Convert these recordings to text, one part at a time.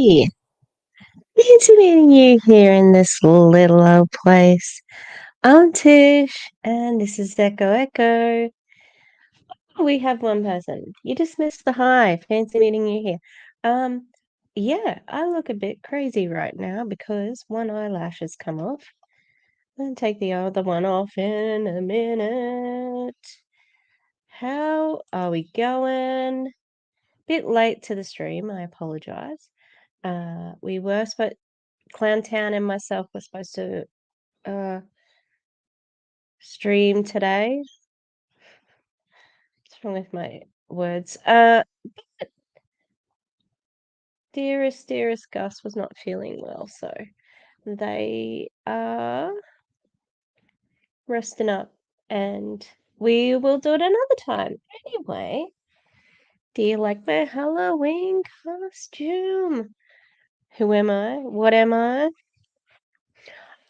Hey, it's meeting you here in this little old place. I'm Tish, and this is Echo Echo. We have one person. You just missed the hive. Fancy meeting you here. Um, yeah, I look a bit crazy right now because one eyelash has come off. I'm gonna take the other one off in a minute. How are we going? Bit late to the stream, I apologize. We were supposed Clowntown and myself were supposed to stream today. What's wrong with my words? Dearest Gus was not feeling well, so they are resting up, and we will do it another time. Anyway, do you like my Halloween costume? Who am I? What am I?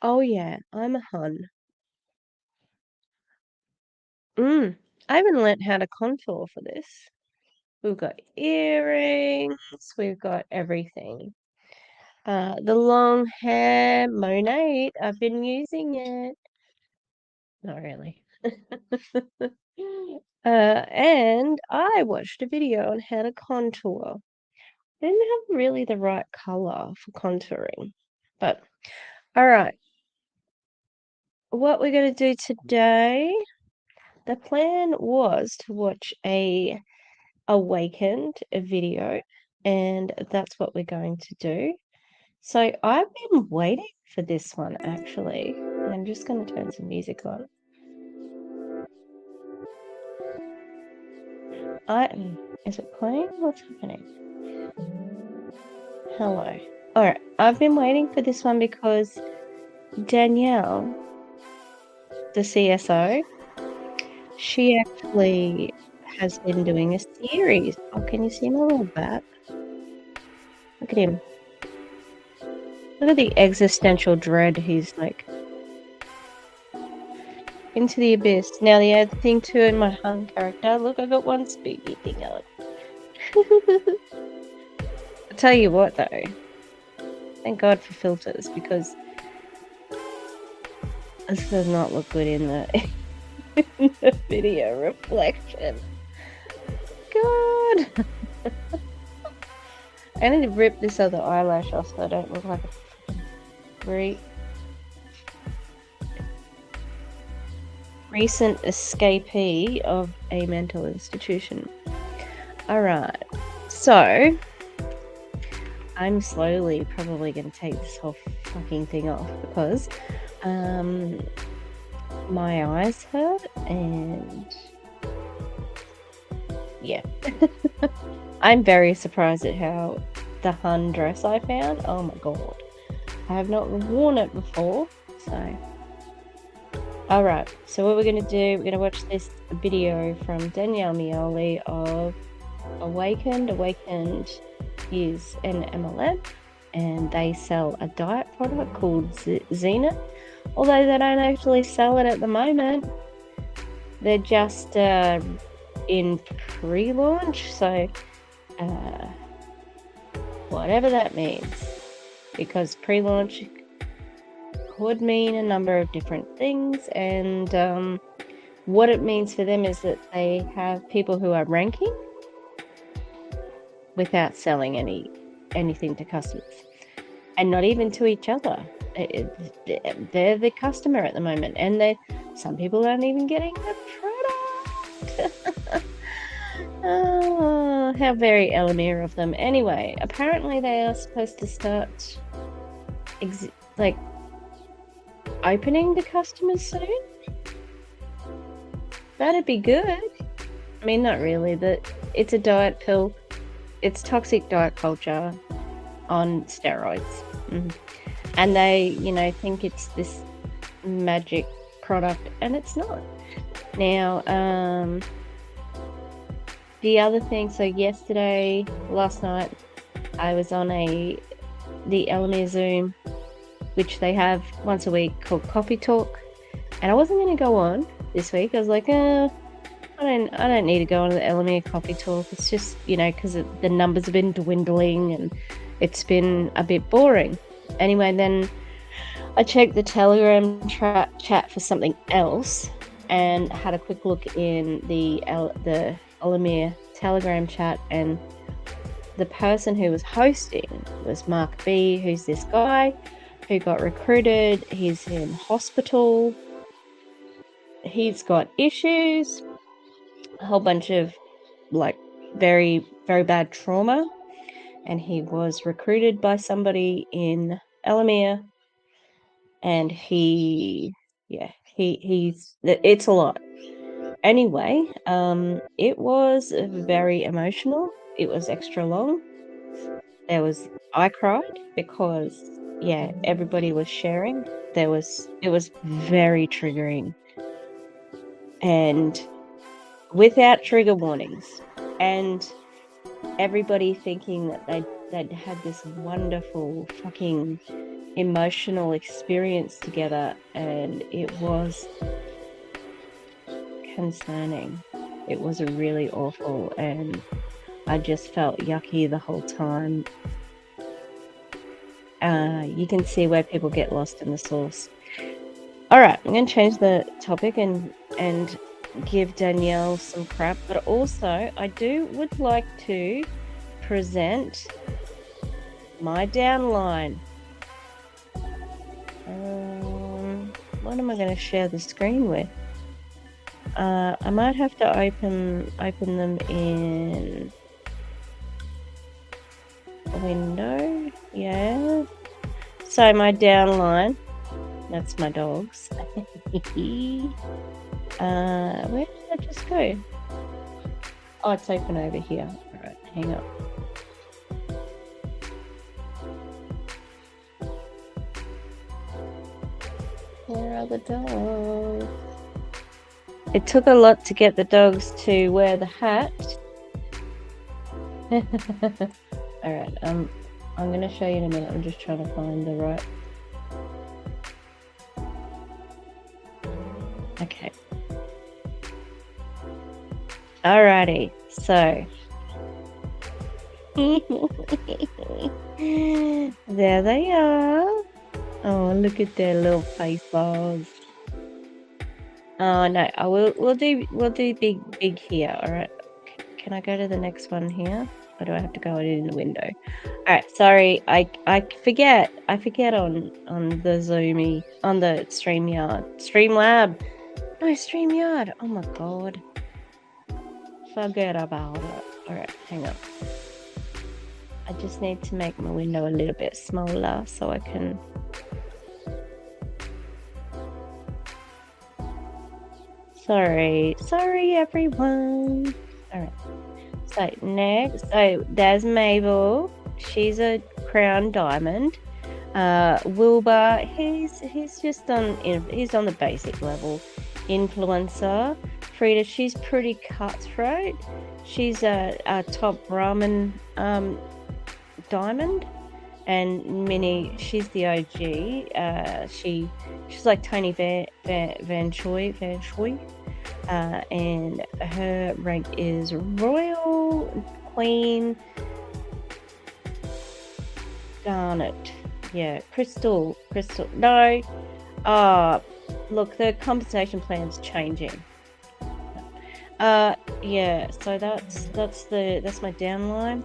Oh yeah, I'm a hun. I even learnt how to contour for this. We've got earrings, we've got everything. The long hair, Monate, I've been using it. Not really. And I watched a video on how to contour. I didn't have really the right color for contouring. But, alright. What we're going to do today, the plan was to watch a AWAKEND video, and that's what we're going to do. So I've been waiting for this one actually. I'm just going to turn some music on. Is it playing? What's happening? Hello. Alright, I've been waiting for this one because Danielle, the CSO, she actually has been doing a series. Oh, can you see my little bat? Look at him. Look at the existential dread he's like. Into the abyss. Now the other thing too in my hun character, look, I got one spooky thing on. I'll tell you what though, thank God for filters because this does not look good in the, in the video reflection. God. I need to rip this other eyelash off so I don't look like a recent escapee of a mental institution. Alright, so I'm slowly probably going to take this whole fucking thing off because my eyes hurt and yeah. I'm very surprised at how the hun dress I found, oh my god, I have not worn it before, so alright, so what we're going to do, we're going to watch this video from Danielle Mioli of AWAKEND. AWAKEND is an MLM and they sell a diet product called Zenith, although they don't actually sell it at the moment. They're just in pre-launch, so whatever that means, because pre-launch could mean a number of different things, and what it means for them is that they have people who are ranking without selling anything to customers, and not even to each other. They're the customer at the moment, and some people aren't even getting the product. Oh, how very Elamir of them. Anyway, apparently they are supposed to start like opening to customers soon. That'd be good. I mean, not really. It's a diet pill. It's toxic diet culture on steroids. And they, think it's this magic product, and it's not. Now, the other thing, so last night, I was on the Elamir Zoom, which they have once a week, called Coffee Talk, and I wasn't going to go on this week. I was like, I don't need to go on the Elamir Coffee Talk. It's just, because the numbers have been dwindling, and it's been a bit boring. Anyway, then I checked the Telegram chat for something else and had a quick look in the Olimir Telegram chat, and the person who was hosting was Mark B, who's this guy who got recruited. He's in hospital. He's got issues, a whole bunch of like very, very bad trauma, and he was recruited by somebody in Elamir, and he's it's a lot. Anyway, it was very emotional. It was extra long. I cried because everybody was sharing. It was very triggering, and without trigger warnings, and everybody thinking that they'd had this wonderful fucking emotional experience together, and it was concerning. It was really awful, and I just felt yucky the whole time. You can see where people get lost in the sauce. All right, I'm going to change the topic and give Danielle some crap, but also I would like to present my downline. What am I going to share the screen with? I might have to open them in a window. Yeah. So my downline, that's my dogs. Where did I just go? Oh, it's open over here. All right, hang on. Where are the dogs? It took a lot to get the dogs to wear the hat. All right, I'm going to show you in a minute. I'm just trying to find the right. Okay. Alrighty, so there they are. Oh, look at their little face balls. Oh no, we'll do big here. All right, can I go to the next one here, or do I have to go in the window? All right, sorry, I forget on the Zoomy, on the Streamlab. No, StreamYard. Oh my god, forget about it. All right, hang on. I just need to make my window a little bit smaller so I can. Sorry everyone. All right, so next, there's Mabel. She's a crown diamond. Wilbur, he's just he's on the basic level. Influencer. Frida, she's pretty cutthroat. She's a top ramen diamond. And Minnie, she's the OG. She's like Tony Van Choi, and her rank is Royal Queen Garnet. Yeah, Crystal. No. Look, the compensation plan's changing. Yeah. So that's my downline.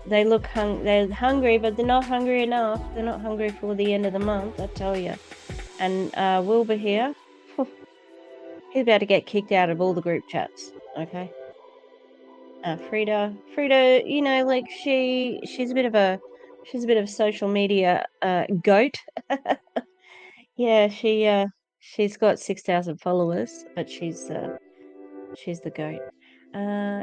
They look they're hungry, but they're not hungry enough. They're not hungry for the end of the month, I tell you. And Wilbur here, he's about to get kicked out of all the group chats. Okay. Frida, you know, like she's a bit of a social media goat. Yeah, she's got 6,000 followers, but she's the goat.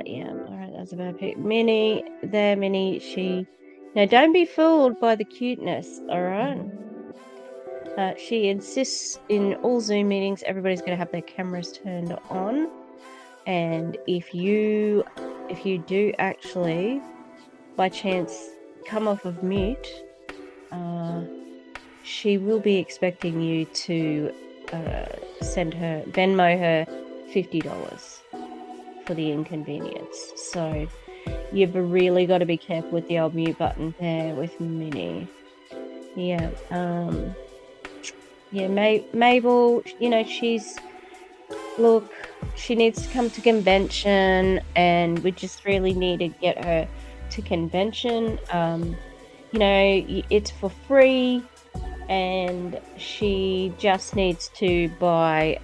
Yeah, all right, that's about it. Minnie, now don't be fooled by the cuteness, all right? She insists in all Zoom meetings everybody's going to have their cameras turned on, and if you do actually by chance come off of mute, she will be expecting you to Venmo her $50 for the inconvenience. So you've really got to be careful with the old mute button there with Minnie. Yeah. Yeah, Mabel, look, she needs to come to convention, and we just really need to get her to convention. It's for free, and she just needs to buy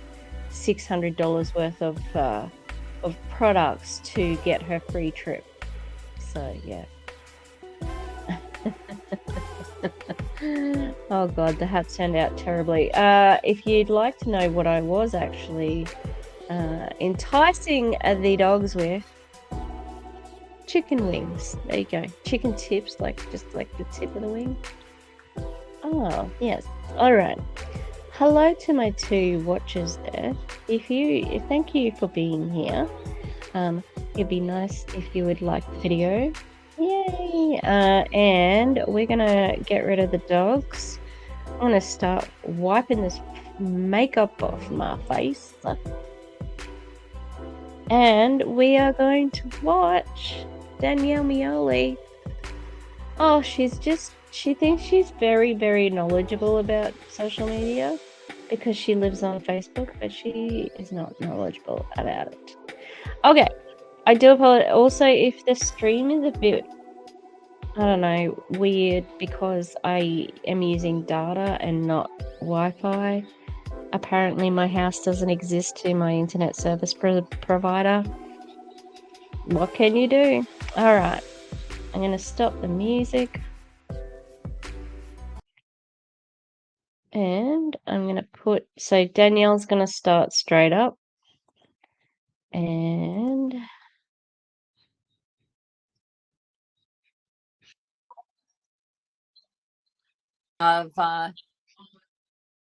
$600 worth of products to get her free trip. So yeah. Oh god, the hat turned out terribly. If you'd like to know what I was actually enticing the dogs with, chicken wings. There you go. Chicken tips, just like the tip of the wing. Oh, yes. All right. Hello to my two watchers there. Thank you for being here. It'd be nice if you would like the video. Yay! And we're gonna get rid of the dogs. I'm gonna start wiping this makeup off my face. And we are going to watch Danielle Mioli. Oh, she thinks she's very, very knowledgeable about social media because she lives on Facebook, but she is not knowledgeable about it. Okay, I do apologize. Also, if the stream is a bit, I don't know, weird because I am using data and not Wi-Fi. Apparently, my house doesn't exist to my internet service provider. What can you do? All right, I'm going to stop the music. And I'm going to so Danielle's going to start straight up. And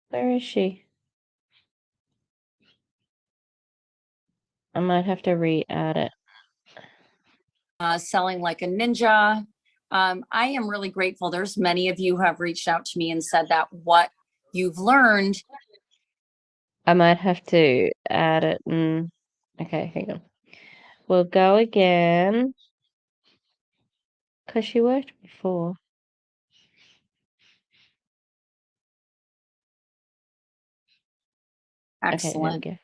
where is she? I might have to re-add it. Selling like a ninja. I am really grateful. There's many of you who have reached out to me and said that what you've learned. I might have to add it. Okay, hang on. We'll go again. Because she worked before. Excellent. Okay, there we go.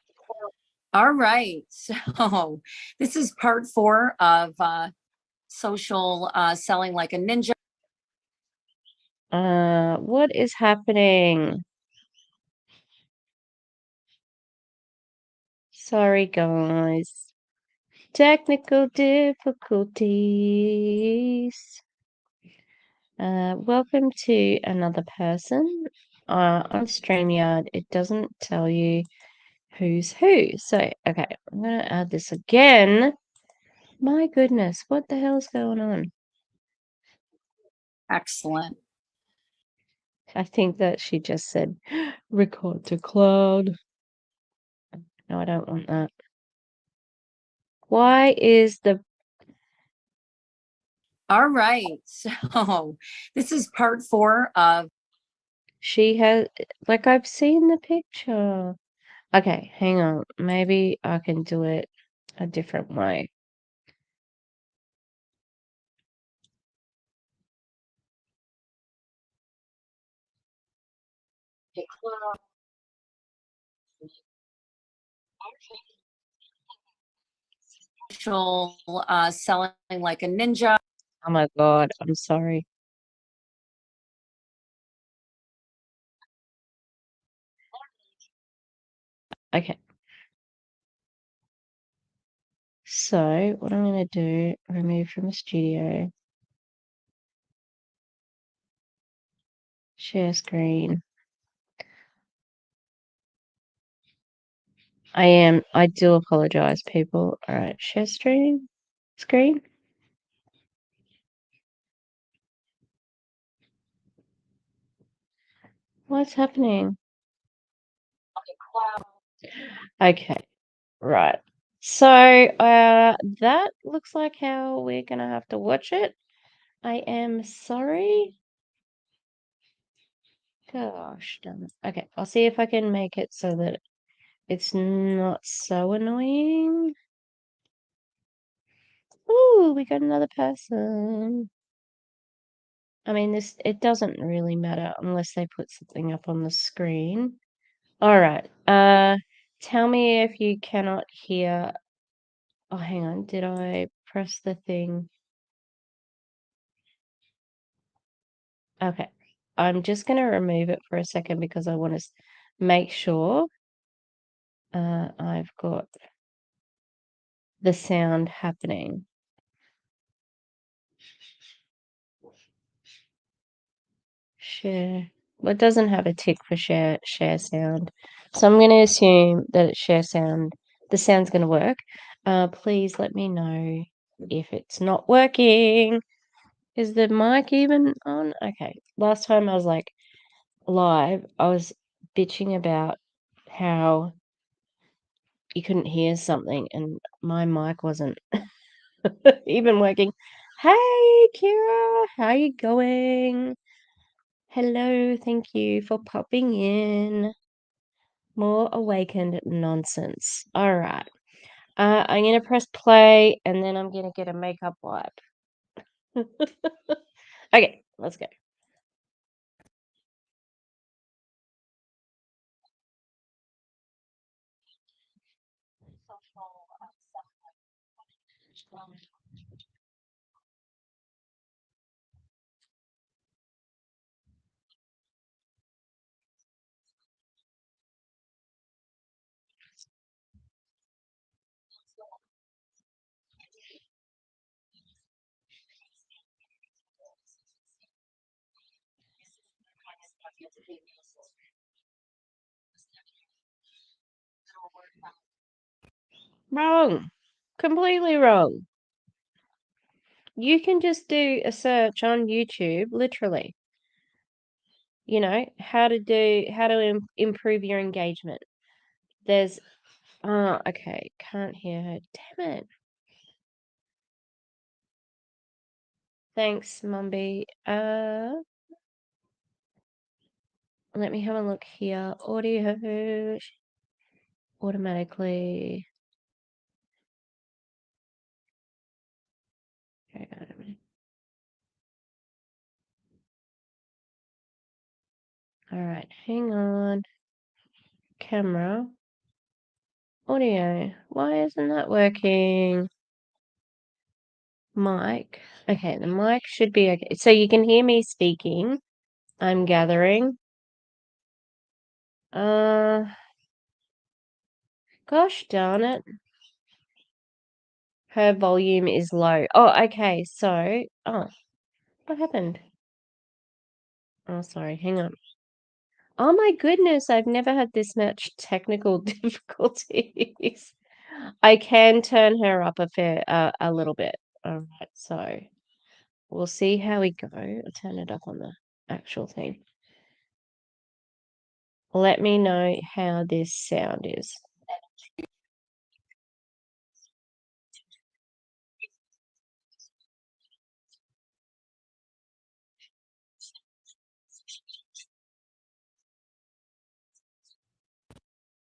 All right. So this is part 4 of social selling like a ninja. What is happening? Sorry, guys. Technical difficulties. Welcome to another person. On StreamYard, it doesn't tell you who's who. So, okay, I'm going to add this again. My goodness, what the hell's going on? Excellent. I think that she just said, record to cloud. No, I don't want that. Why is the... All right. So this is part 4 of... She has... Like, I've seen the picture. Okay, hang on. Maybe I can do it a different way. Social selling like a ninja. Oh my God, I'm sorry. Okay. So what I'm going to do, remove from the studio, share screen. I do apologize, people. All right, share screen. What's happening? Okay, right. So that looks like how we're gonna have to watch it. I am sorry. Gosh damn it. Okay, I'll see if I can make it so that it's not so annoying. Ooh, we got another person. I mean, it doesn't really matter unless they put something up on the screen. All right. Tell me if you cannot hear. Oh, hang on. Did I press the thing? Okay. I'm just going to remove it for a second because I want to make sure I've got the sound happening. Share. Well, it doesn't have a tick for share sound. So I'm going to assume that it's share sound. The sound's going to work. Please let me know if it's not working. Is the mic even on? Okay. Last time I was like live, I was bitching about how you couldn't hear something and my mic wasn't even working. Hey, Kira, how you going? Hello, thank you for popping in. More awakened nonsense. All right. I'm going to press play and then I'm going to get a makeup wipe. Okay, let's go. Wrong. Completely wrong. You can just do a search on YouTube, literally. You know, how to improve your engagement. There's okay, can't hear her. Damn it. Thanks, Mumby. Let me have a look here. Audio automatically. Hang on a minute. All right, hang on. Camera. Audio. Why isn't that working? Mic. Okay, the mic should be okay. So you can hear me speaking. I'm gathering. Gosh darn it. Her volume is low. Oh, okay. So, what happened? Oh, sorry. Hang on. Oh my goodness, I've never had this much technical difficulties. I can turn her up a little bit. All right, so we'll see how we go. I'll turn it up on the actual thing. Let me know how this sound is.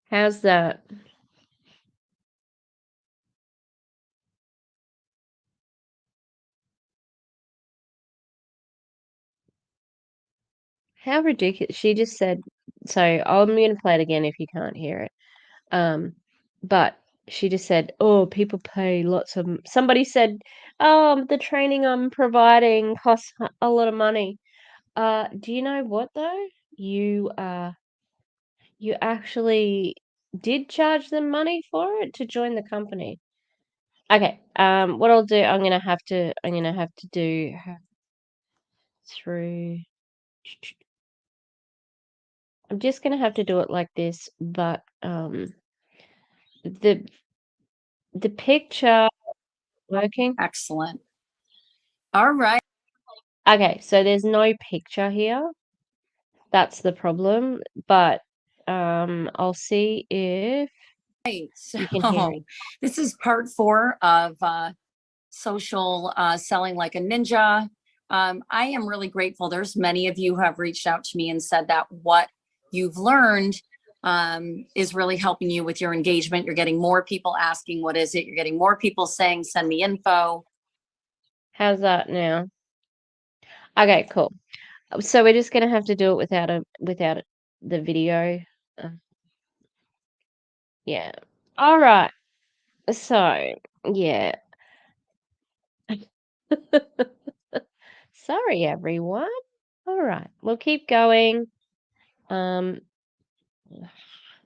How's that? How ridiculous. She just said, so I'm going to play it again if you can't hear it. But she just said, "Oh, people pay lots of." Somebody said, "Oh, the training I'm providing costs a lot of money." Do you know what though? You actually did charge them money for it to join the company. Okay. What I'll do, I'm gonna have to do her through. I'm just gonna have to do it like this, but the the picture working. Excellent. All right. Okay, so there's no picture here. That's the problem, but I'll see if you can hear it. So this is part 4 of social selling like a ninja. I am really grateful. There's many of you who have reached out to me and said that what you've learned is really helping you with your engagement. You're getting more people asking, what is it? You're getting more people saying, send me info. How's that now? Okay, cool. So we're just gonna have to do it without the video. Uh, yeah. All right. So, yeah. Sorry, everyone. All right. We'll keep going. Um,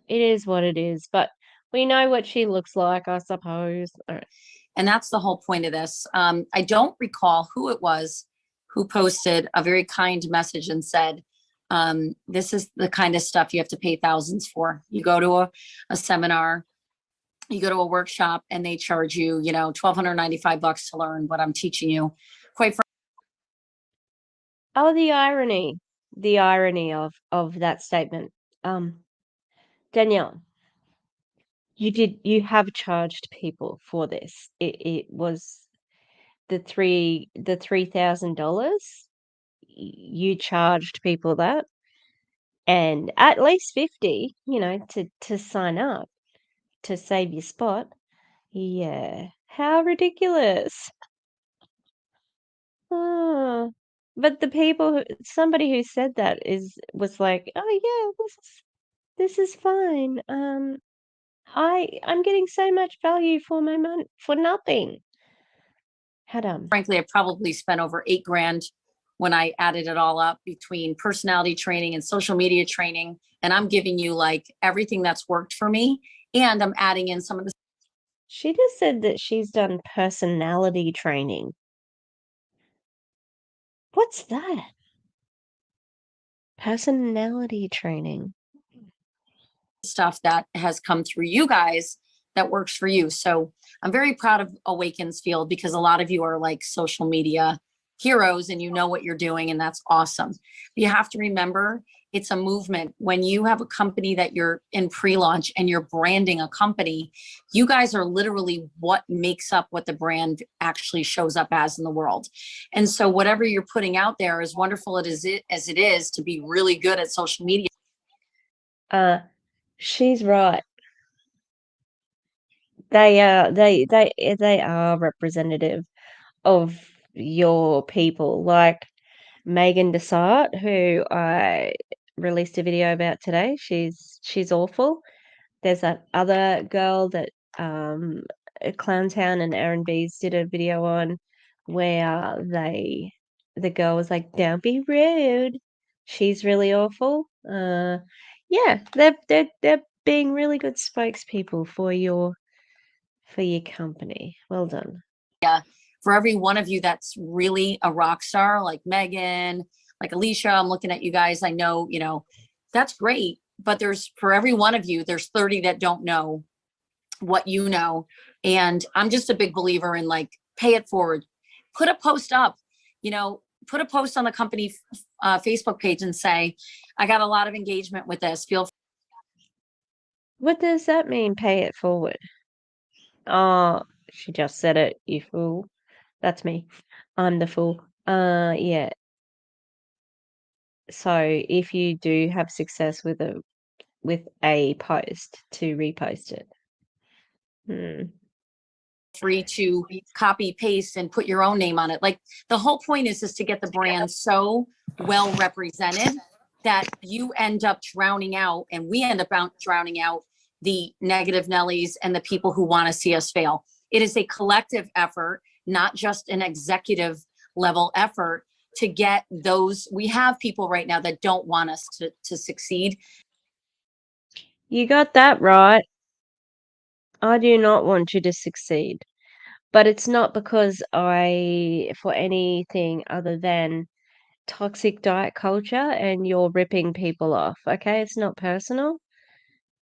it is what it is, but we know what she looks like, I suppose. All right. And that's the whole point of this. I don't recall who it was who posted a very kind message and said, this is the kind of stuff you have to pay thousands for. You go to a seminar, you go to a workshop, and they charge you, $1,295 to learn what I'm teaching you. Quite frankly, Oh, the irony of that statement. Danielle, you have charged people for this. It was the $3,000. You charged people that, and at least 50, to sign up to save your spot. Yeah, how ridiculous. Oh, but somebody who said that was like, oh yeah, this is fine. I'm getting so much value for my money for nothing. How dumb. I probably spent over 8 grand when I added it all up between personality training and social media training. And I'm giving you like everything that's worked for me. And I'm adding in some of the She just said that she's done personality training. What's that? Personality training. stuff that has come through you guys that works for you. So I'm very proud of Awakens Field because a lot of you are like social media heroes and you know what you're doing, and that's awesome. You have to remember it's a movement. When you have a company that you're in pre-launch and you're branding a company, you guys are literally what makes up what the brand actually shows up as in the world. And so whatever you're putting out there, as wonderful as it is to be really good at social media, Uh, she's right. They are representative of your people. Like Megan Desart, who I released a video about today. She's awful. There's that other girl that um Clowntown and Aaron Bees did a video on where the girl was like, "Don't be rude." She's really awful. Yeah, they're being really good spokespeople for your company. Well done. for every one of you that's really a rock star, like Megan, like Alicia, I'm looking at you guys. I know, that's great. But there's for every one of you, there's 30 that don't know what you know. And I'm just a big believer in like pay it forward. Put a post up, put a post on the company Facebook page and say, I got a lot of engagement with this. Feel What does that mean, pay it forward? Oh, she just said it, you fool. That's me. I'm the fool. Yeah. So if you do have success with a post, to repost it. Hmm. free to copy paste and put your own name on it. Like the whole point is to get the brand so well represented that you end up drowning out and we end up drowning out the negative Nellies and the people who want to see us fail. It is a collective effort, not just an executive level effort to get those. We have people right now that don't want us to succeed. You got that right. I do not want you to succeed. But it's not because for anything other than toxic diet culture and you're ripping people off, okay? It's not personal.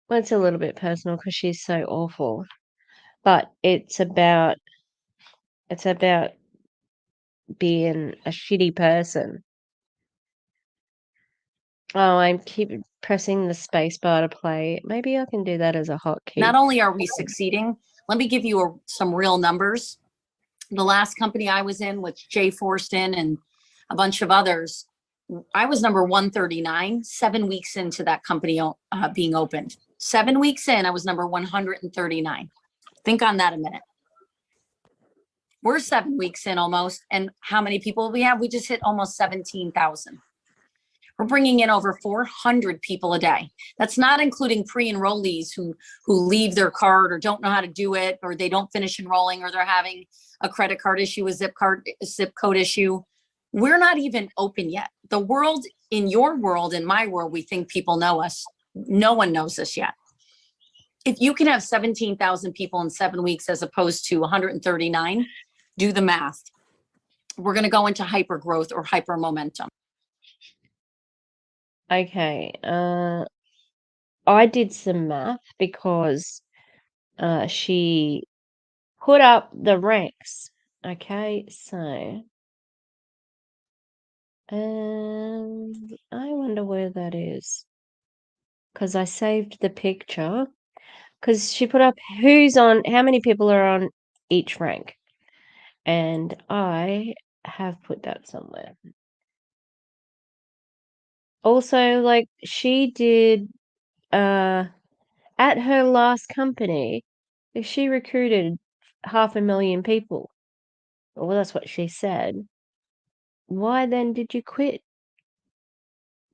Well, it's a little bit personal because she's so awful. But it's about being a shitty person. Oh, I keep pressing the space bar to play. Maybe I can do that as a hotkey. Not only are we succeeding, let me give you some real numbers. The last company I was in with Jay Forston and a bunch of others, I was number 139, 7 weeks into that company being opened. 7 weeks in, I was number 139. Think on that a minute. We're 7 weeks in almost. And how many people we have? We just hit almost 17,000. We're bringing in over 400 people a day. That's not including pre-enrollees who leave their card or don't know how to do it, or they don't finish enrolling, or they're having a credit card issue, a zip code issue. We're not even open yet. The world, in your world, in my world, we think people know us. No one knows us yet. If you can have 17,000 people in 7 weeks as opposed to 139, do the math. We're going to go into hyper growth or hyper momentum. Okay. I did some math because she put up the ranks. Okay, so I wonder where that is, because I saved the picture. Because she put up how many people are on each rank, and I have put that somewhere. Also, like she did, at her last company, she recruited 500,000 people. Well, that's what she said. Why then did you quit?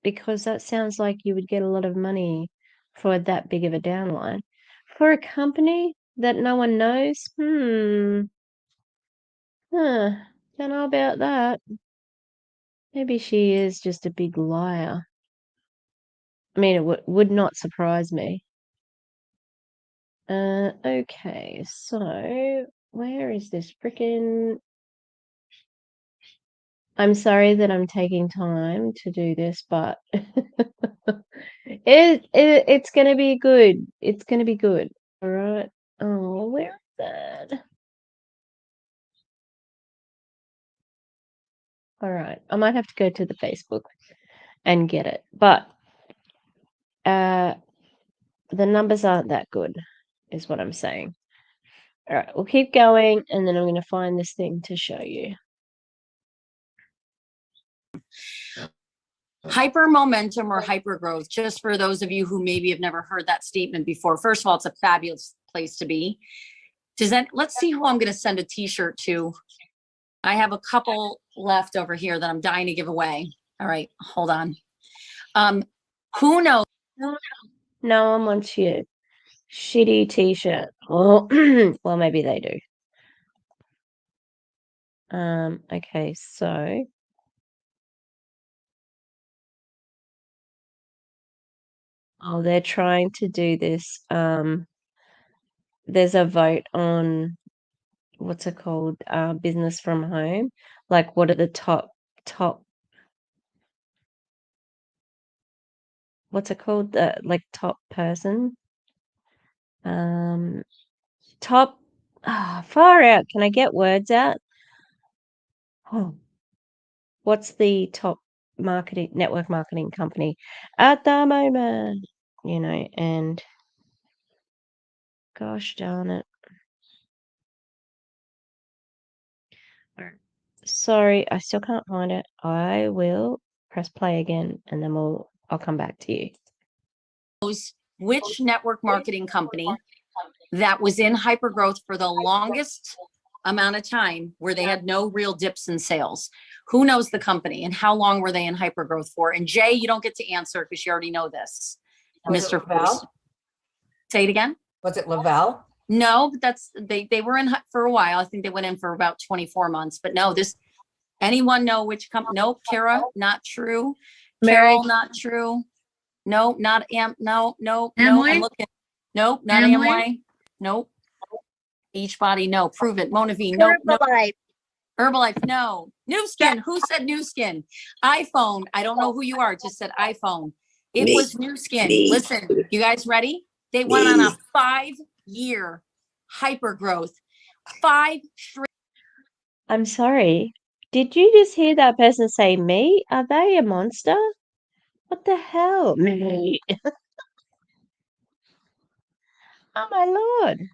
Because that sounds like you would get a lot of money for that big of a downline. For a company that no one knows, huh, don't know about that. Maybe she is just a big liar. I mean, it would not surprise me. Okay, so where is this frickin'? I'm sorry that I'm taking time to do this, but it's gonna be good. It's gonna be good. All right. Oh, where is that? All right. I might have to go to the Facebook and get it, but uh, the numbers aren't that good, is what I'm saying. All right, we'll keep going, and then I'm going to find this thing to show you. Hyper momentum or hyper growth, just for those of you who maybe have never heard that statement before. First of all, it's a fabulous place to be. Let's see who I'm going to send a t-shirt to. I have a couple left over here that I'm dying to give away. All right, hold on. Who knows? No one wants your shitty t-shirt. Well, well, maybe they do. Okay, so they're trying to do this. There's a vote on what's it called? Business from home. Like, what are the top? What's it called? Like top person. Top. Far out. Can I get words out? Oh, what's the top network marketing company at the moment? And gosh darn it. Alright. Sorry, I still can't find it. I will press play again, and then I'll come back to you. Which network marketing company that was in hypergrowth for the longest amount of time, where they had no real dips in sales? Who knows the company, and how long were they in hypergrowth for? And Jay, you don't get to answer because you already know this. Mr. Force. Say it again. Was it Laval? No, but they were in for a while. I think they went in for about 24 months. But no, anyone know which company? Nope. Kara, not true. Carol, not true. No, not no. I'm looking. Nope, not Amway. Nope. Beachbody, no. Prove it. Monavie, no. Herbalife. Herbalife, no. New Skin. Who said New Skin? iPhone. I don't know who you are. Just said iPhone. It was New Skin. Listen, you guys ready? They went on a 5-year hyper growth. 5 straight. I'm sorry. Did you just hear that person say me? Are they a monster? What the hell? Me. Oh my lord.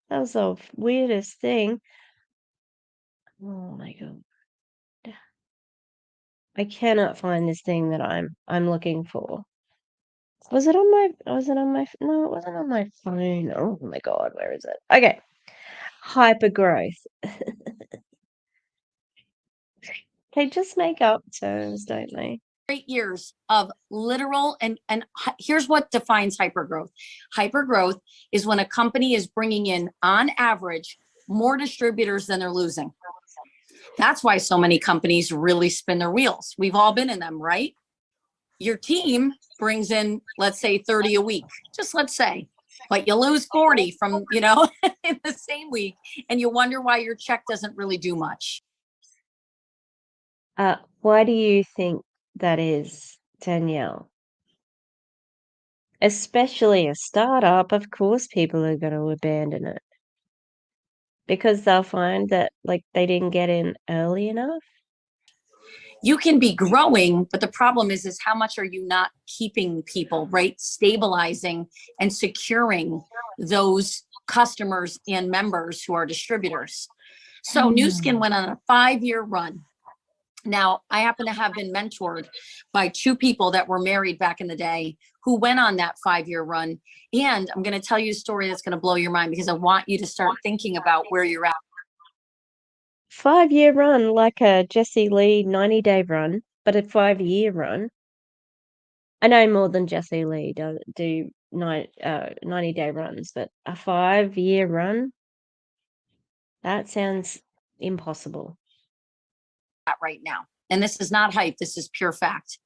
That was the weirdest thing. Oh my god. I cannot find this thing that I'm looking for. Was it on my no, it wasn't on my phone. Oh my god, where is it? Okay. hyper growth. They just make up terms, don't they? 8 years of literal and here's what defines hypergrowth. Hypergrowth is when a company is bringing in, on average, more distributors than they're losing. That's why so many companies really spin their wheels. We've all been in them, right? Your team brings in, let's say, 30 a week, just let's say, but you lose 40 from, in the same week, and you wonder why your check doesn't really do much. Why do you think that is, Danielle? Especially a startup, of course people are going to abandon it because they'll find that like they didn't get in early enough. You can be growing, but the problem is how much are you not keeping people, right? Stabilizing and securing those customers and members who are distributors. So Nu Skin went on a 5-year run. Now, I happen to have been mentored by two people that were married back in the day who went on that 5-year run. And I'm going to tell you a story that's going to blow your mind because I want you to start thinking about where you're at. 5-year run, like a Jessie Lee 90-day run, but a 5-year run. I know more than Jessie Lee do 90-day runs, but a 5-year run? That sounds impossible. Right now. And this is not hype. This is pure fact.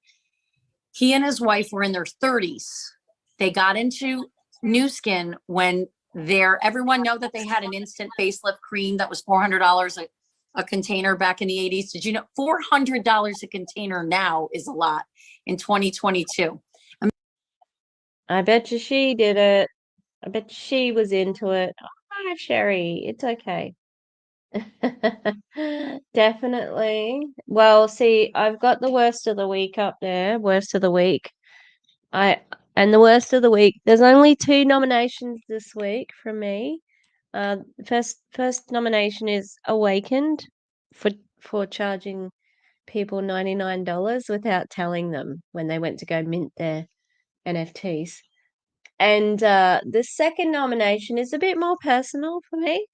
He and his wife were in their 30s. They got into Nu Skin when everyone know that they had an instant facelift cream that was $400 a container back in the 80s. Did you know $400 a container now is a lot in 2022? I bet you she did it. I bet she was into it. Hi, Sherry. It's okay. Definitely. Well, see, I've got the worst of the week up there. Worst of the week. And the worst of the week. There's only 2 nominations this week from me. First nomination is Awakened for charging people $99 without telling them when they went to go mint their NFTs. And the second nomination is a bit more personal for me.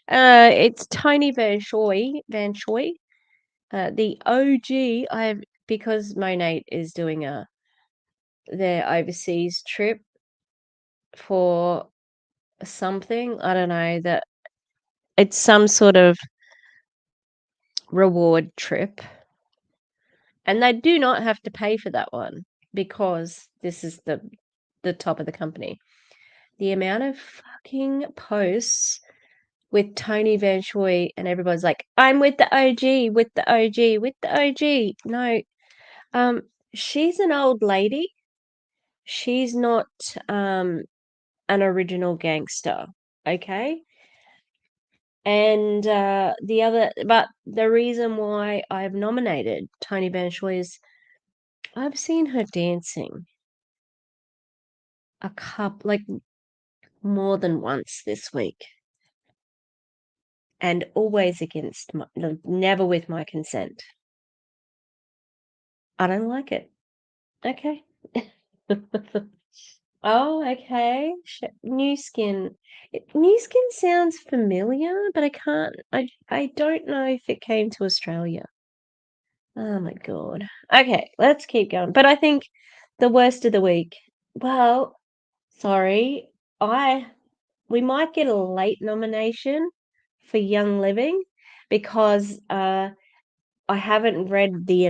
It's Tony Van Choi, the OG. Because Monate is doing their overseas trip for something. I don't know, that it's some sort of reward trip, and they do not have to pay for that one because this is the top of the company. The amount of fucking posts with Tony Van Choi and everybody's like, I'm with the OG, with the OG, with the OG. No, she's an old lady. She's not an original gangster, okay? And but the reason why I've nominated Tony Van Choi is I've seen her dancing like more than once this week. And always never with my consent. I don't like it. Okay. Oh, okay. Nu Skin. Nu Skin sounds familiar, but I don't know if it came to Australia. Oh my God. Okay, let's keep going. But I think the worst of the week. Well, sorry. We might get a late nomination for Young Living because I haven't read the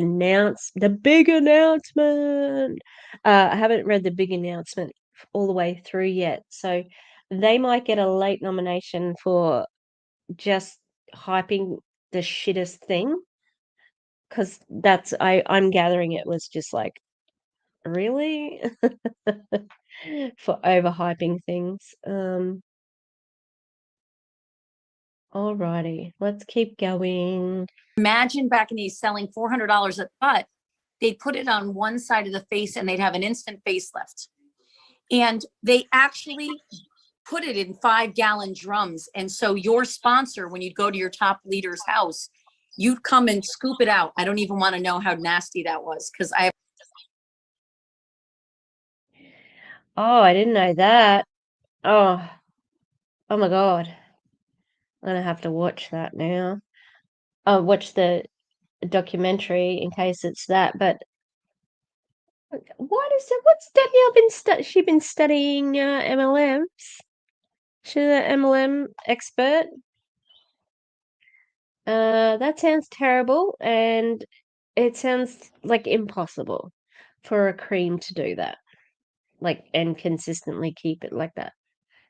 big announcement. I haven't read the big announcement all the way through yet. So they might get a late nomination for just hyping the shittest thing. Because I'm gathering it was just like, really? For overhyping things. Alrighty, let's keep going. Imagine back in these selling $400 a butt, they'd put it on one side of the face and they'd have an instant facelift. And they actually put it in 5-gallon drums. And so your sponsor, when you'd go to your top leader's house, you'd come and scoop it out. I don't even want to know how nasty that was because Oh, I didn't know that. Oh, oh my God. gonna have to watch that now. I'll watch the documentary in case it's that. But what is it? What's Danielle she been studying MLMs? She's an MLM expert. That sounds terrible, and it sounds like impossible for a cream to do that, like, and consistently keep it like that.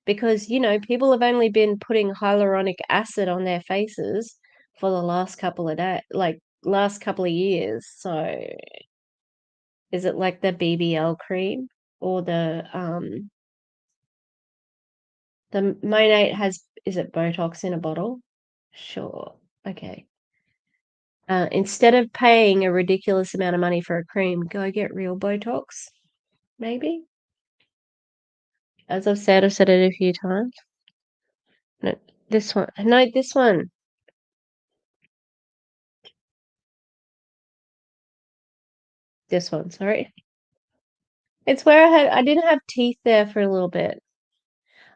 Because, people have only been putting hyaluronic acid on their faces for the last couple of days, like last couple of years. So is it like the BBL cream or the Monate is it Botox in a bottle? Sure. Okay. Instead of paying a ridiculous amount of money for a cream, go get real Botox, maybe. As I've said it a few times. No, this one. No, this one. This one, sorry. It's where I didn't have teeth there for a little bit.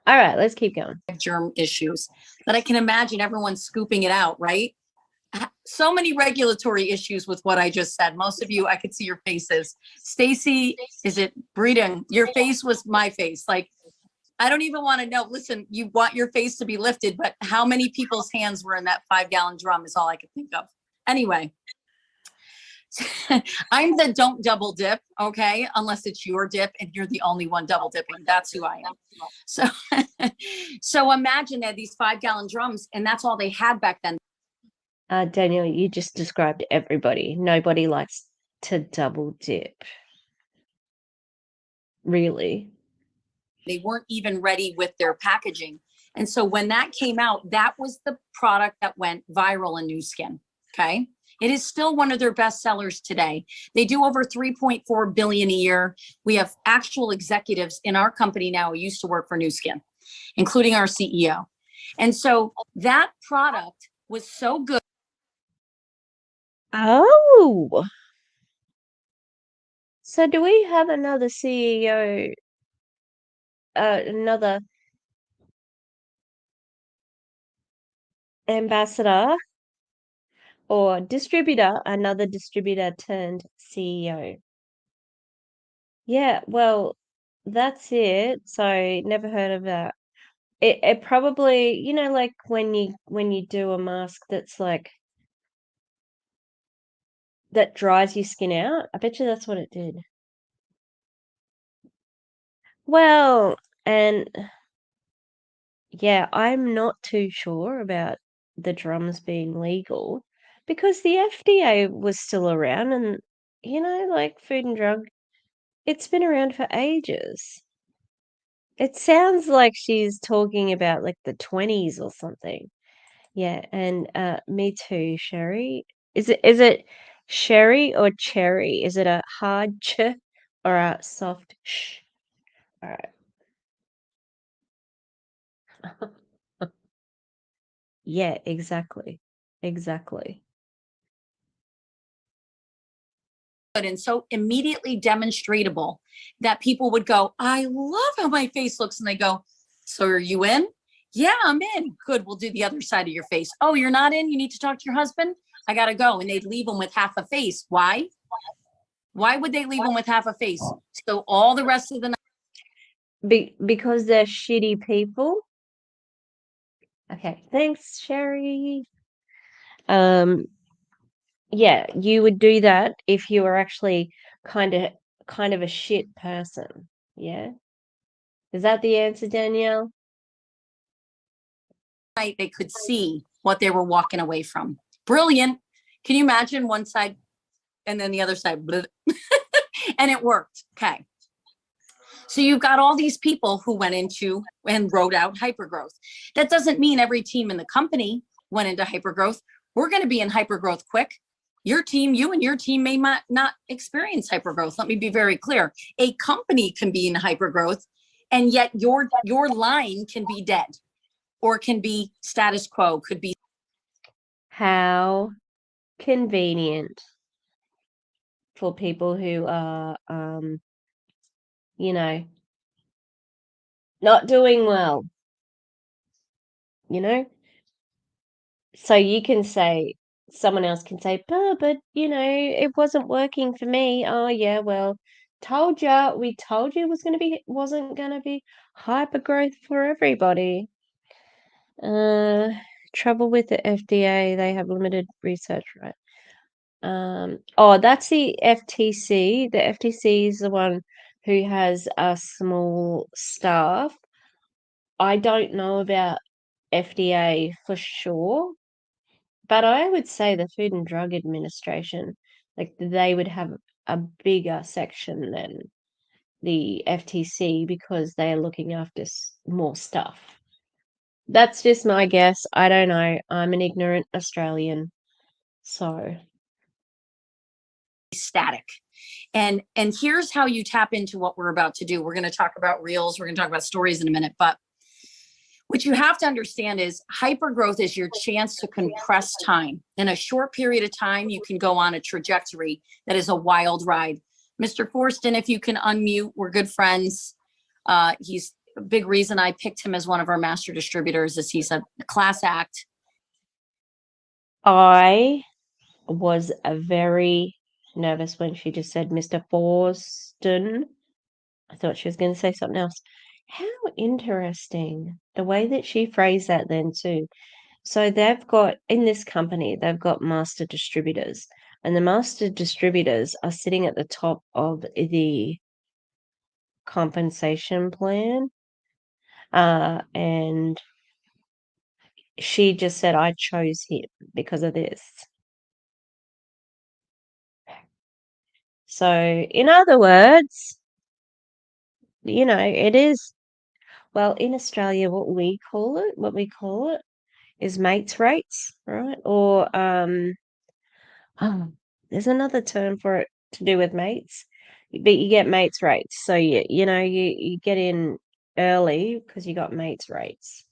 All right, let's keep going. Germ issues that I can imagine everyone scooping it out, right? So many regulatory issues with what I just said. Most of you, I could see your faces. Stacy, is it breeding? Your face was my face. Like, I don't even want to know. Listen, you want your face to be lifted, but how many people's hands were in that 5-gallon drum is all I could think of. Anyway, I'm the don't double dip, okay? Unless it's your dip and you're the only one double dipping. That's who I am. So, so imagine that these 5-gallon drums, and that's all they had back then. Daniel, you just described everybody. Nobody likes to double dip. Really? They weren't even ready with their packaging. And so when that came out, that was the product that went viral in Nu Skin. Okay. It is still one of their best sellers today. They do over 3.4 billion a year. We have actual executives in our company now who used to work for Nu Skin, including our CEO. And so that product was so good. Oh. So do we have another CEO, another ambassador or distributor, another distributor turned CEO? Yeah, well, that's it. So never heard of that. It probably, like when you do a mask that's like that dries your skin out. I bet you that's what it did. Well, and yeah, I'm not too sure about the drums being legal because the FDA was still around and like Food and Drug, it's been around for ages. It sounds like she's talking about like the 20s or something. Yeah, and me too, Sherry. Is it sherry or cherry? Is it a hard ch or a soft sh? All right. Yeah, exactly. Exactly. And so immediately demonstratable that people would go, I love how my face looks. And they go, so are you in? Yeah, I'm in. Good. We'll do the other side of your face. Oh, you're not in? You need to talk to your husband? I got to go. And they'd leave them with half a face. Why? Why would they leave them with half a face? So all the rest of the night. Because they're shitty people. Okay, thanks, Sherry. Um, yeah, you would do that if you were actually kind of a shit person. Yeah. Is that the answer, Danielle? They could see what they were walking away from. Brilliant. Can you imagine one side and then the other side? And it worked. Okay. So you've got all these people who went into and wrote out hypergrowth. That doesn't mean every team in the company went into hypergrowth. We're going to be in hypergrowth quick. Your team, you and your team may not experience hypergrowth. Let me be very clear. A company can be in hypergrowth, and yet your line can be dead or can be status quo, could be. How convenient for people who are, you know, not doing well, you know? So you can say, someone else can say, but it wasn't working for me. Oh yeah, well, we told you it wasn't gonna be hyper growth for everybody. Uh, Trouble with the FDA, they have limited research, right? Oh, that's the FTC. The FTC is the one who has a small staff. I don't know about FDA for sure, but I would say the Food and Drug Administration, like they would have a bigger section than the FTC because they are looking after more stuff. That's just my guess. I don't know. I'm an ignorant Australian, so. Static. And here's how you tap into what we're about to do. We're going to talk about reels, we're going to talk about stories in a minute, but what you have to understand is hypergrowth is your chance to compress time. In a short period of time, you can go on a trajectory that is a wild ride. Mr. Forston, if you can unmute, we're good friends. He's a big reason I picked him as one of our master distributors is he's a class act. I was very nervous when she just said Mr. Forston. I thought she was going to say something else. How interesting the way that she phrased that then too. So they've got in this company, they've got master distributors, and the master distributors are sitting at the top of the compensation plan. And she just said, I chose him because of this. So, in other words, it is, well, in Australia, what we call it is mates rates, right? Or oh, there's another term for it to do with mates, but you get mates rates. So you get in early because you got mates rates.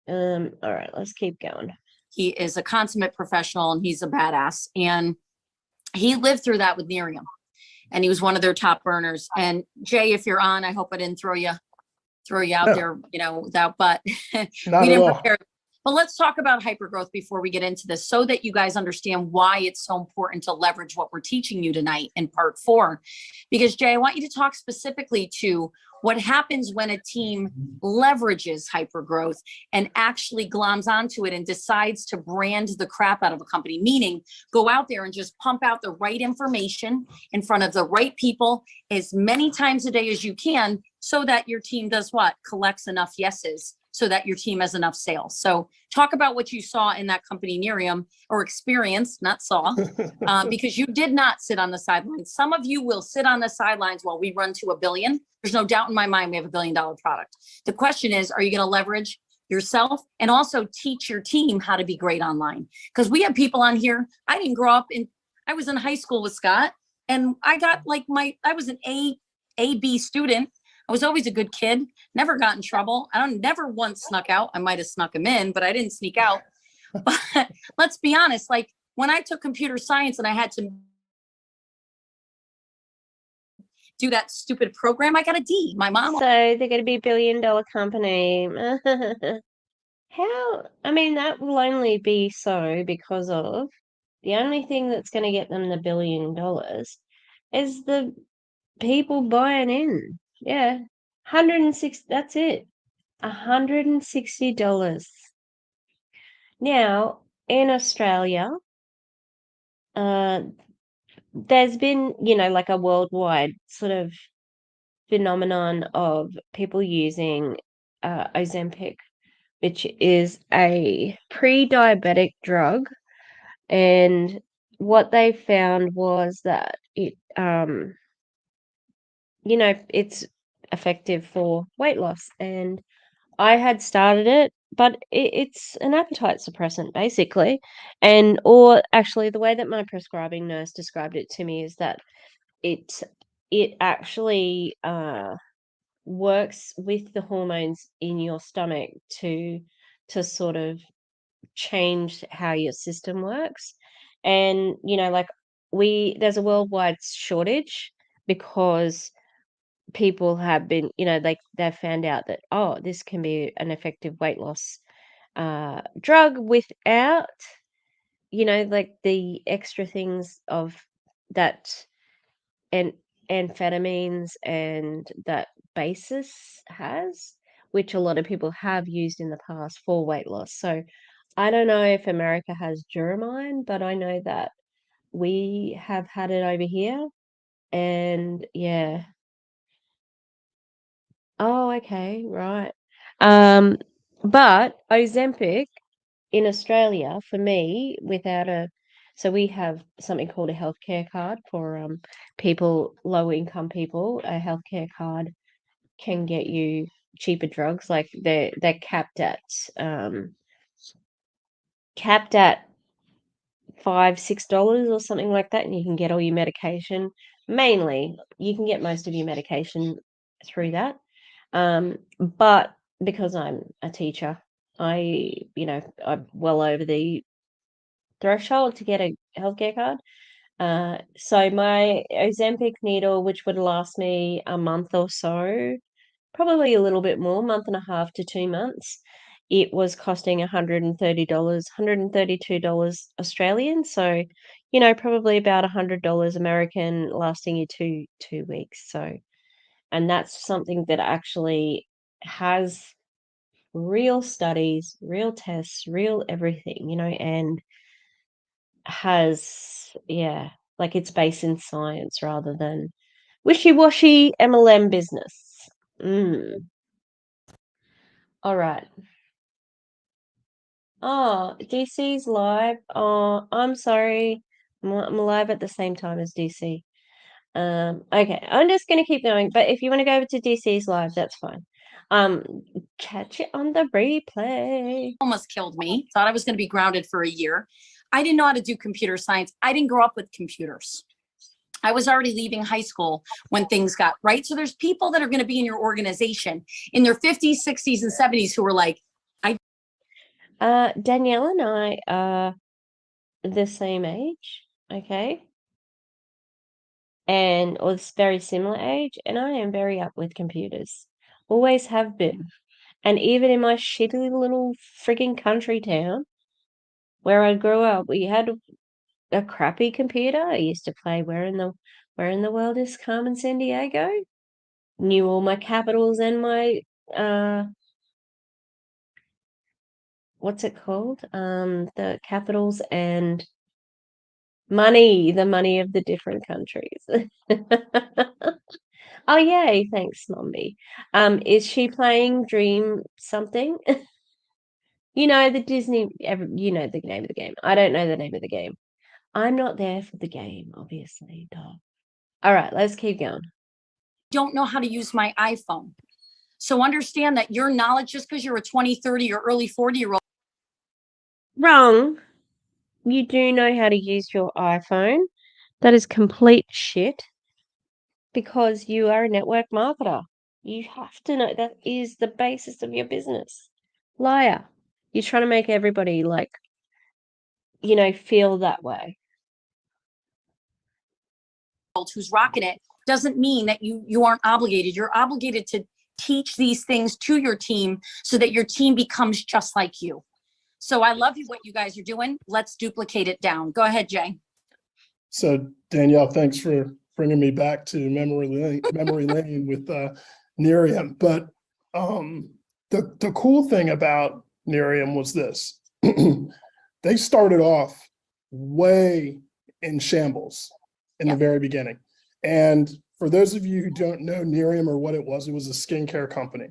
All right, let's keep going. He is a consummate professional and he's a badass. And he lived through that with Miriam. And he was one of their top burners. And Jay, if you're on, I hope I didn't throw you out there, without, but we didn't prepare. But let's talk about hypergrowth before we get into this so that you guys understand why it's so important to leverage what we're teaching you tonight in part 4. Because Jay, I want you to talk specifically to what happens when a team leverages hypergrowth and actually gloms onto it and decides to brand the crap out of a company, meaning go out there and just pump out the right information in front of the right people as many times a day as you can so that your team does what? Collects enough yeses so that your team has enough sales. So talk about what you saw in that company, Miriam, or experienced, not saw, because you did not sit on the sidelines. Some of you will sit on the sidelines while we run to $1 billion. There's no doubt in my mind we have $1 billion product. The question is, are you going to leverage yourself and also teach your team how to be great online? Because we have people on here. I didn't grow up I was in high school with Scott and I got I was an A-B student. I was always a good kid, never got in trouble. I never once snuck out. I might have snuck him in, but I didn't sneak out. But let's be honest, when I took computer science and I had to do that stupid program, I got a D. My mom. So they're going to be $1 billion company. I mean, that will only be so because of the only thing that's going to get them the $1 billion is the people buying in. Yeah. 106, that's it. $160. Now, in Australia, uh, there's been, like a worldwide sort of phenomenon of people using Ozempic, which is a pre-diabetic drug. And what they found was that it's effective for weight loss. And I had started it, but it's an appetite suppressant, basically. Or actually, the way that my prescribing nurse described it to me is that it it actually works with the hormones in your stomach to sort of change how your system works. And there's a worldwide shortage because people have been, they've found out that, oh, this can be an effective weight loss drug without, like the extra things of that and amphetamines and that basis has, which a lot of people have used in the past for weight loss. So I don't know if America has Duromine, but I know that we have had it over here. And yeah. Oh, okay, right. Um, but Ozempic in Australia, for me, without a, so we have something called a healthcare card for people, low income people. A healthcare card can get you cheaper drugs, like they're um capped at $5, $6 or something like that, and you can get all your medication. Mainly, you can get most of your medication through that. But because I'm a teacher, I'm well over the threshold to get a healthcare card. So my Ozempic needle, which would last me a month or so, probably a little bit more, month and a half to 2 months, it was costing $130, $132 Australian. So, probably about $100 American, lasting you two weeks. So, and that's something that actually has real studies, real tests, real everything, and has, yeah, like it's based in science rather than wishy-washy MLM business. All right. Oh, DC's live. Oh, I'm sorry. I'm live at the same time as DC. Okay, I'm just gonna keep going, but if you want to go over to DC's live, that's fine. Um, Catch it on the replay. Almost killed me. Thought I was going to be grounded for a year. I didn't know how to do computer science. I didn't grow up with computers. I was already leaving high school when things got right. So there's people that are going to be in your organization in their 50s, 60s, and 70s who are like, Danielle and I are the same age, okay? Or very similar age, and I am very up with computers. Always have been. And even in my shitty little frigging country town where I grew up, we had a crappy computer. I used to play Where in the World is Carmen Sandiego? Knew all my capitals and my what's it called? The capitals and the money of the different countries. Oh yay, thanks, Mommy. Is she playing Dream something? The Disney, the name of the game. I don't know the name of the game. I'm not there for the game, obviously. Duh. All right, let's keep going. don't know how to use my iPhone. So understand that your knowledge, just because you're a 20, 30, or early 40-year-old. Wrong. You do know how to use your iPhone. That is complete shit because you are a network marketer. You have to know that is the basis of your business. Liar. You're trying to make everybody feel that way. Who's rocking it doesn't mean that you aren't obligated. You're obligated to teach these things to your team so that your team becomes just like you. So I love what you guys are doing. Let's duplicate it down. Go ahead, Jay. So Danielle, thanks for bringing me back to memory lane with Nerium. But the cool thing about Nerium was this: they started off way in shambles in the very beginning. And for those of you who don't know Nerium or what it was a skincare company.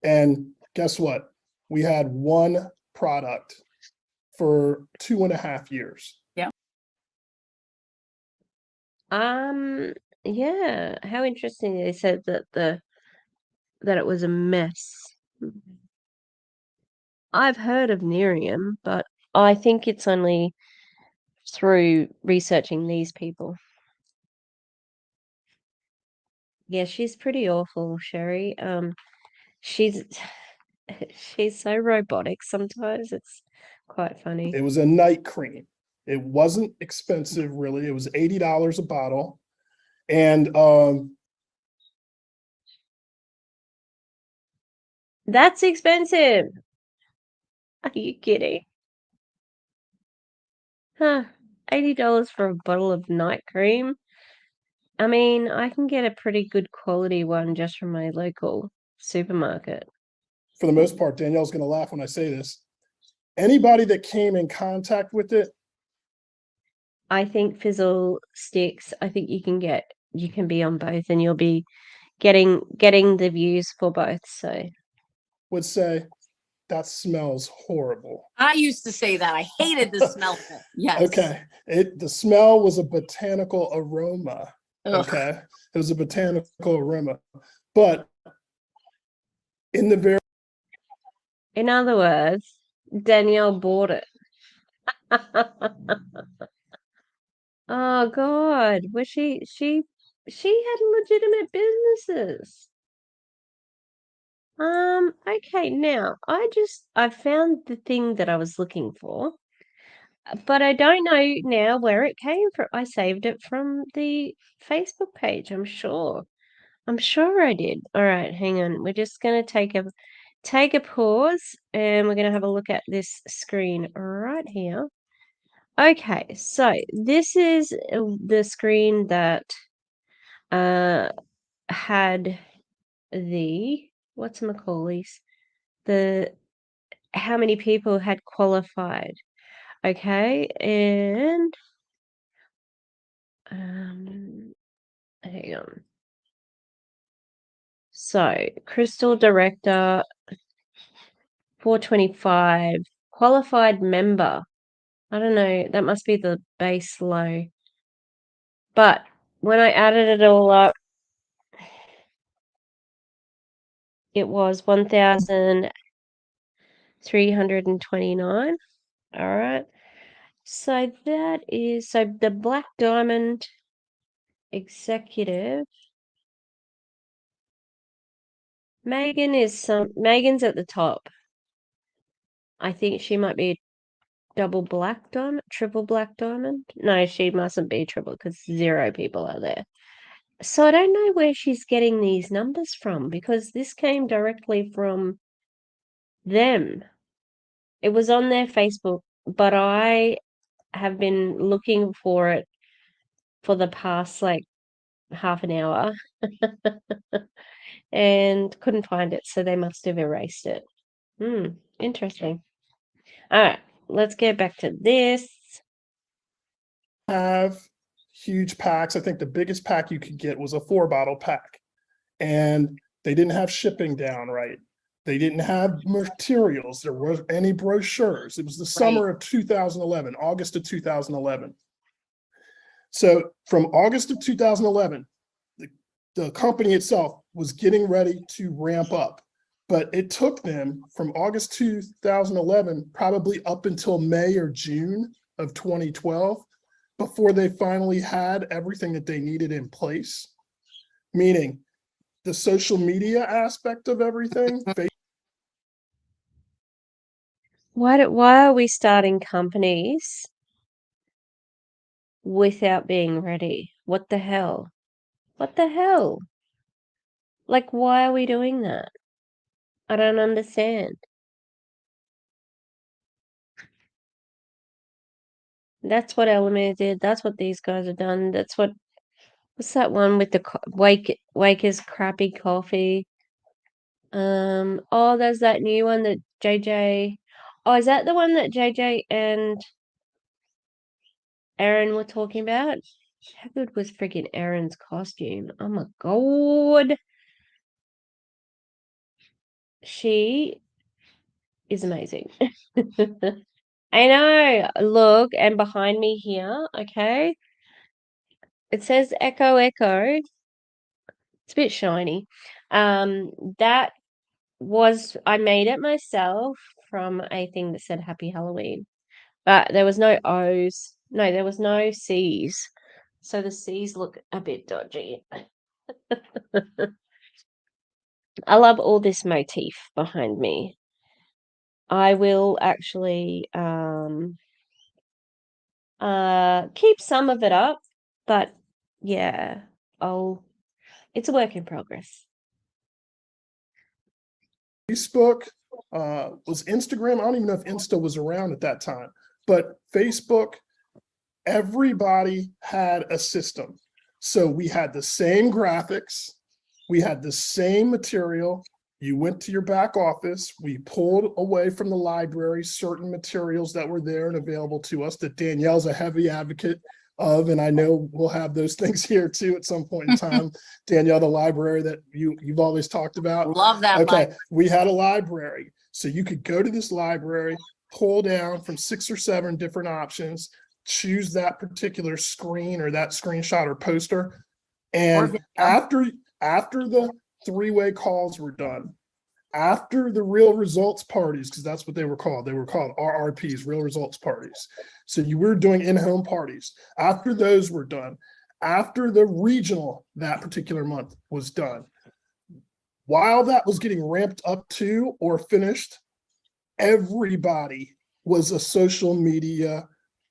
And guess what? We had one product for 2.5 years. Yeah. How interesting they said that it was a mess. I've heard of Nerium, but I think it's only through researching these people. Yeah, she's pretty awful, Sherry. She's she's so robotic sometimes. It's quite funny. It was a night cream. It wasn't expensive, really. It was $80 a bottle. And That's expensive. Are you kidding? Huh, $80 for a bottle of night cream? I mean, I can get a pretty good quality one just from my local supermarket. For the most part, Danielle's going to laugh when I say this. Anybody that came in contact with it, I think Fizzle sticks. I think you can be on both, and you'll be getting the views for both. So would say that smells horrible. I used to say that. I hated the smell of it. Yes. Okay. The smell was a botanical aroma. Ugh. Okay. It was a botanical aroma. But in in other words, Danielle bought it. Oh God, was she had legitimate businesses. Okay, now I found the thing that I was looking for, but I don't know now where it came from. I saved it from the Facebook page, I'm sure. I'm sure I did. All right, hang on. We're just gonna take a pause, and we're gonna have a look at this screen right here. Okay, so this is the screen that had the whatchamacallits, the how many people had qualified. Okay, and hang on. So Crystal Director 425 qualified member. I don't know, that must be the base low. But when I added it all up, it was 1,329. All right. So the Black Diamond executive. Megan's at the top. I think she might be double black diamond, triple black diamond. No, she mustn't be triple because 0 people are there. So I don't know where she's getting these numbers from because this came directly from them. It was on their Facebook, but I have been looking for it for the past like half an hour and couldn't find it, so they must have erased it. Interesting. All right, let's get back to this. have huge packs. I think the biggest pack you could get was a 4-bottle pack. And they didn't have shipping down right. They didn't have materials. There weren't any brochures. It was the summer of 2011, August of 2011. So from August of 2011, the company itself was getting ready to ramp up. But it took them from August 2011, probably up until May or June of 2012, before they finally had everything that they needed in place. Meaning the social media aspect of everything. Why are we starting companies without being ready? What the hell? What the hell? Like, why are we doing that? I don't understand. That's what Element did. That's what these guys have done. What's that one with the Waker's crappy coffee? Oh, there's that new one that JJ. Oh, is that the one that JJ and Aaron were talking about? How good was freaking Aaron's costume? Oh my god. She is amazing. I know. Look, and behind me here, okay, it says Echo Echo. It's a bit shiny. That was I made it myself from a thing that said Happy Halloween. But there was no O's. No, there was no C's. So the C's look a bit dodgy. I love all this motif behind me. I will actually keep some of it up, but yeah, it's a work in progress. Facebook was Instagram. I don't even know if Insta was around at that time, but Facebook, everybody had a system. So we had the same graphics, we had the same material. You went to your back office, we pulled away from the library certain materials that were there and available to us that Danielle's a heavy advocate of, and I know we'll have those things here too at some point in time. Danielle, the library that you've always talked about. Love that. Okay, we had a library. So you could go to this library, pull down from 6 or 7 different options, choose that particular screen or that screenshot or poster. And after the 3-way calls were done, after the real results parties, because that's what they were called RRPs, real results parties. So you were doing in-home parties. After those were done, after the regional that particular month was done, while that was getting ramped up to or finished, everybody was a social media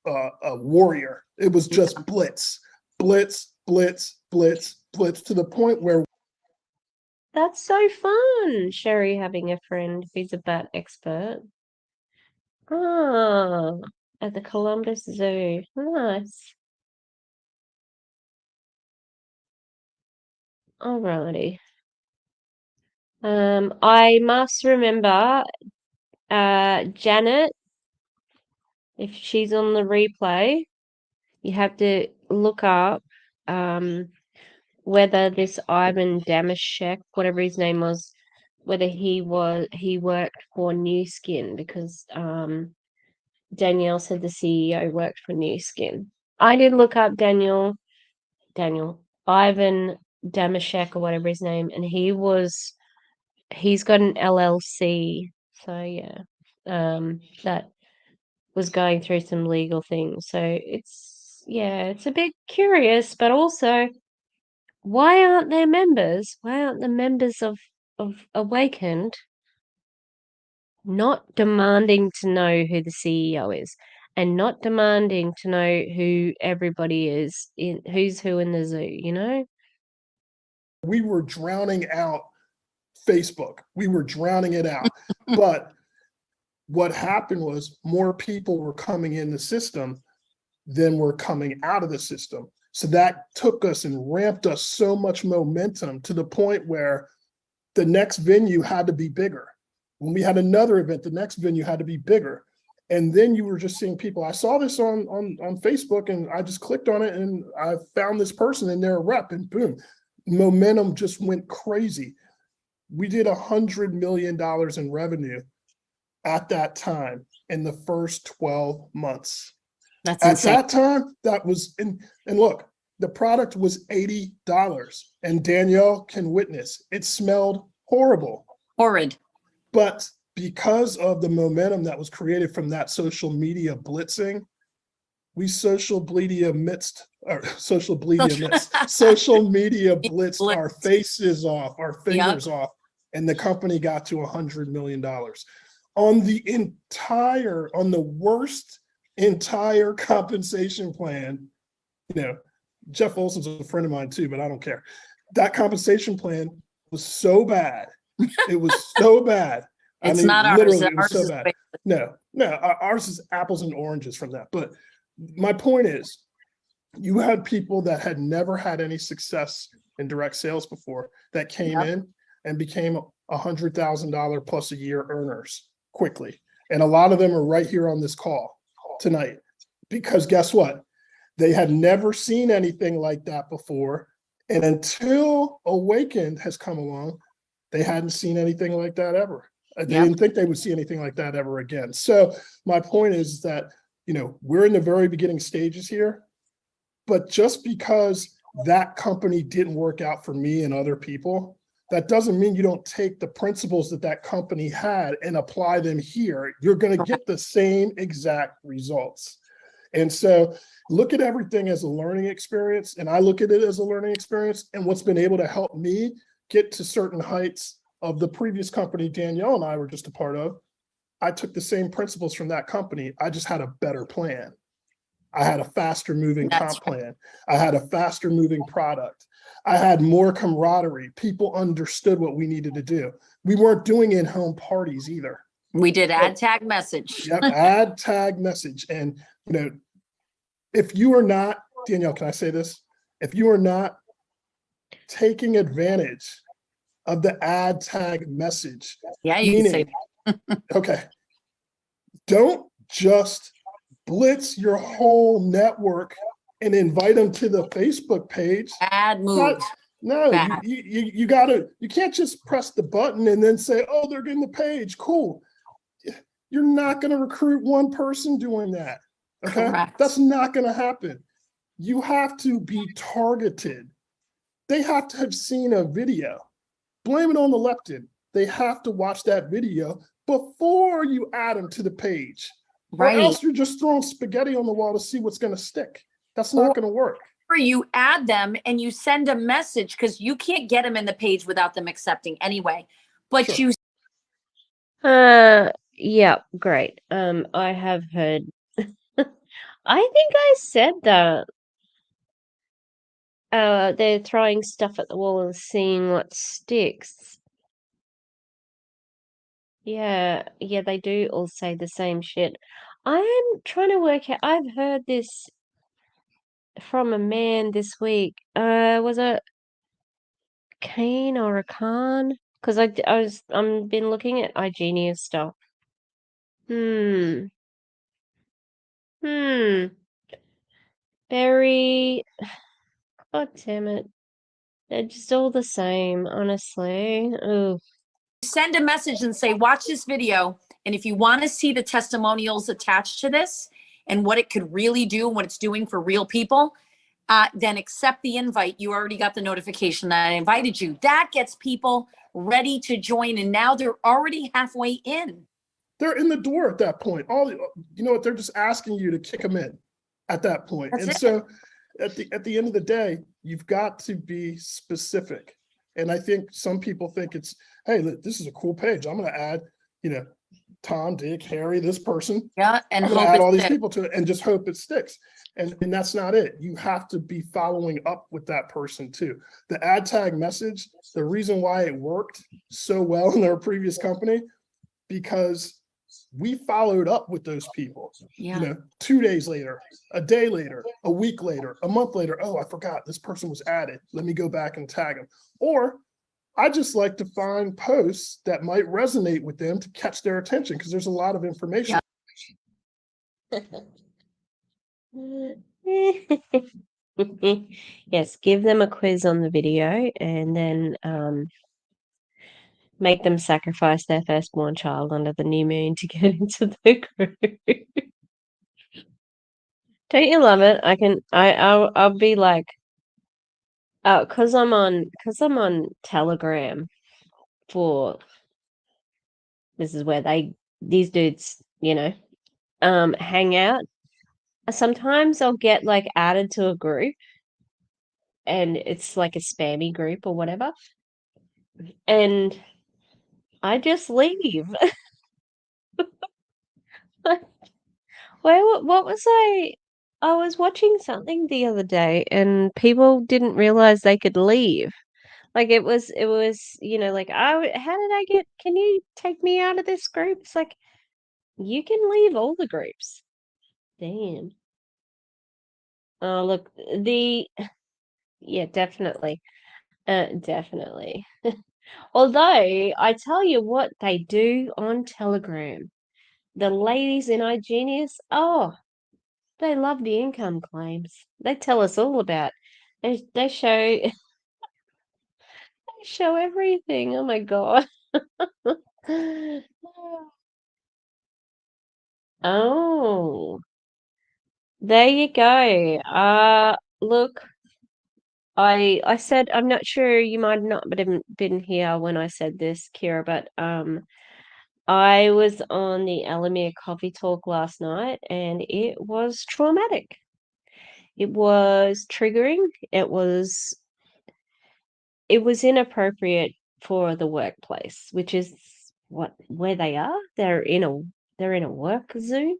a warrior. It was just blitz, blitz, blitz, blitz, blitz, to the point where That's so fun, Sherry, having a friend who's a bat expert. Ah, at the Columbus Zoo. Nice. Alrighty. I must remember, Janet, if she's on the replay, you have to look up, whether this Ivan Damashek, whatever his name was, whether he worked for New Skin, because Danielle said the CEO worked for New Skin. I did look up Ivan Damashek or whatever his name, and he's got an LLC. So yeah, that was going through some legal things. So it's a bit curious, but also, why aren't there members? Why aren't the members of Awakened not demanding to know who the CEO is and not demanding to know who everybody is, in who's who in the zoo, you know? we were drowning out Facebook. We were drowning it out. But what happened was more people were coming in the system than were coming out of the system. So that took us and ramped us so much momentum to the point where the next venue had to be bigger. When we had another event, the next venue had to be bigger. And then you were just seeing people. I saw this on Facebook and I just clicked on it and I found this person and they're a rep, and boom, momentum just went crazy. We did $100 million in revenue at that time in the first 12 months. That's At insane. that time, that was and look, the product was $80, and Danielle can witness it smelled horrible. Horrid. But because of the momentum that was created from that social media blitzing, we social media blitzed our faces off, our fingers off, and the company got to $100 million on the worst entire compensation plan. You know, Jeff Olson's a friend of mine too, but I don't care. That compensation plan was so bad. It was so bad. It's not ours. Literally, it was Ours so is bad. No, ours is apples and oranges from that. But my point is, you had people that had never had any success in direct sales before that came in and became $100,000 plus a year earners quickly. And a lot of them are right here on this call tonight, because guess what? They had never seen anything like that before. And until Awakened has come along, they hadn't seen anything like that ever. They didn't think they would see anything like that ever again. So my point is that, you know, we're in the very beginning stages here, but just because that company didn't work out for me and other people, that doesn't mean you don't take the principles that that company had and apply them here. You're going to get the same exact results. And so look at everything as a learning experience. And I look at it as a learning experience, and what's been able to help me get to certain heights of the previous company Danielle and I were just a part of. I took the same principles from that company. I just had a better plan. I had a faster moving That's comp plan. I had a faster moving product. I had more camaraderie. People understood what we needed to do. We weren't doing in-home parties either. We did add tag message. Yep, add tag message. And if you are not, Danielle, can I say this? If you are not taking advantage of the add tag message, Yeah, you can say okay, don't just blitz your whole network and invite them to the Facebook page. bad move. No, Bad. you gotta, you can't just press the button and then say, oh, they're getting the page. Cool. You're not going to recruit one person doing that. Okay. Correct. That's not going to happen. You have to be targeted. They have to have seen a video. Blame it on the leptin. They have to watch that video before you add them to the page. Right. Or else you're just throwing spaghetti on the wall to see what's going to stick. That's not going to work. Or you add them and you send a message, because you can't get them in the page without them accepting anyway. But Sure. Yeah, great. I have heard. I think I said that. They're throwing stuff at the wall and seeing what sticks. Yeah, they do all say the same shit. I am trying to work out. I've heard this from a man this week. Was it Kane or a Khan? Because I'm been looking at iGenius stuff. Hmm. Very. God damn it. They're just all the same, honestly. Ooh. send a message and say, watch this video. And if you want to see the testimonials attached to this and what it could really do and what it's doing for real people, then accept the invite. You already got the notification that I invited you. That gets people ready to join. And now they're already halfway in. They're in the door at that point. You know what? They're just asking you to kick them in at that point. That's and it. So at the end of the day, you've got to be specific. And I think some people think it's, hey, look, this is a cool page. I'm going to add, Tom, Dick, Harry, this person. Yeah. And I'm going to hope add all these sticks. people to it and just hope it sticks. And that's not it. You have to be following up with that person too. The ad tag message, the reason why it worked so well in their previous company, because we followed up with those people, Yeah. 2 days later, a day later, a week later, a month later. Oh, I forgot this person was added. Let me go back and tag them. Or I just like to find posts that might resonate with them to catch their attention, because there's a lot of information. Yes, give them a quiz on the video and then make them sacrifice their firstborn child under the new moon to get into the group. Don't you love it? I'll be like, cause I'm on Telegram for this is where these dudes, hang out. Sometimes I'll get like added to a group and it's like a spammy group or whatever. And I just leave. What was I was watching something the other day and people didn't realize they could leave. Like it was, like, oh, how did I can you take me out of this group? It's like, you can leave all the groups. Damn. Oh, look, yeah, definitely. Definitely. Although I tell you what they do on Telegram, the ladies in iGenius, oh, they love the income claims. They tell us all about. They show they show everything. Oh my God. Oh, there you go. Look, I said I'm not sure you might not been here when I said this, Kira, but I was on the Alamere Coffee Talk last night and it was traumatic. It was triggering. It was inappropriate for the workplace, which is where they are. They're in a work Zoom.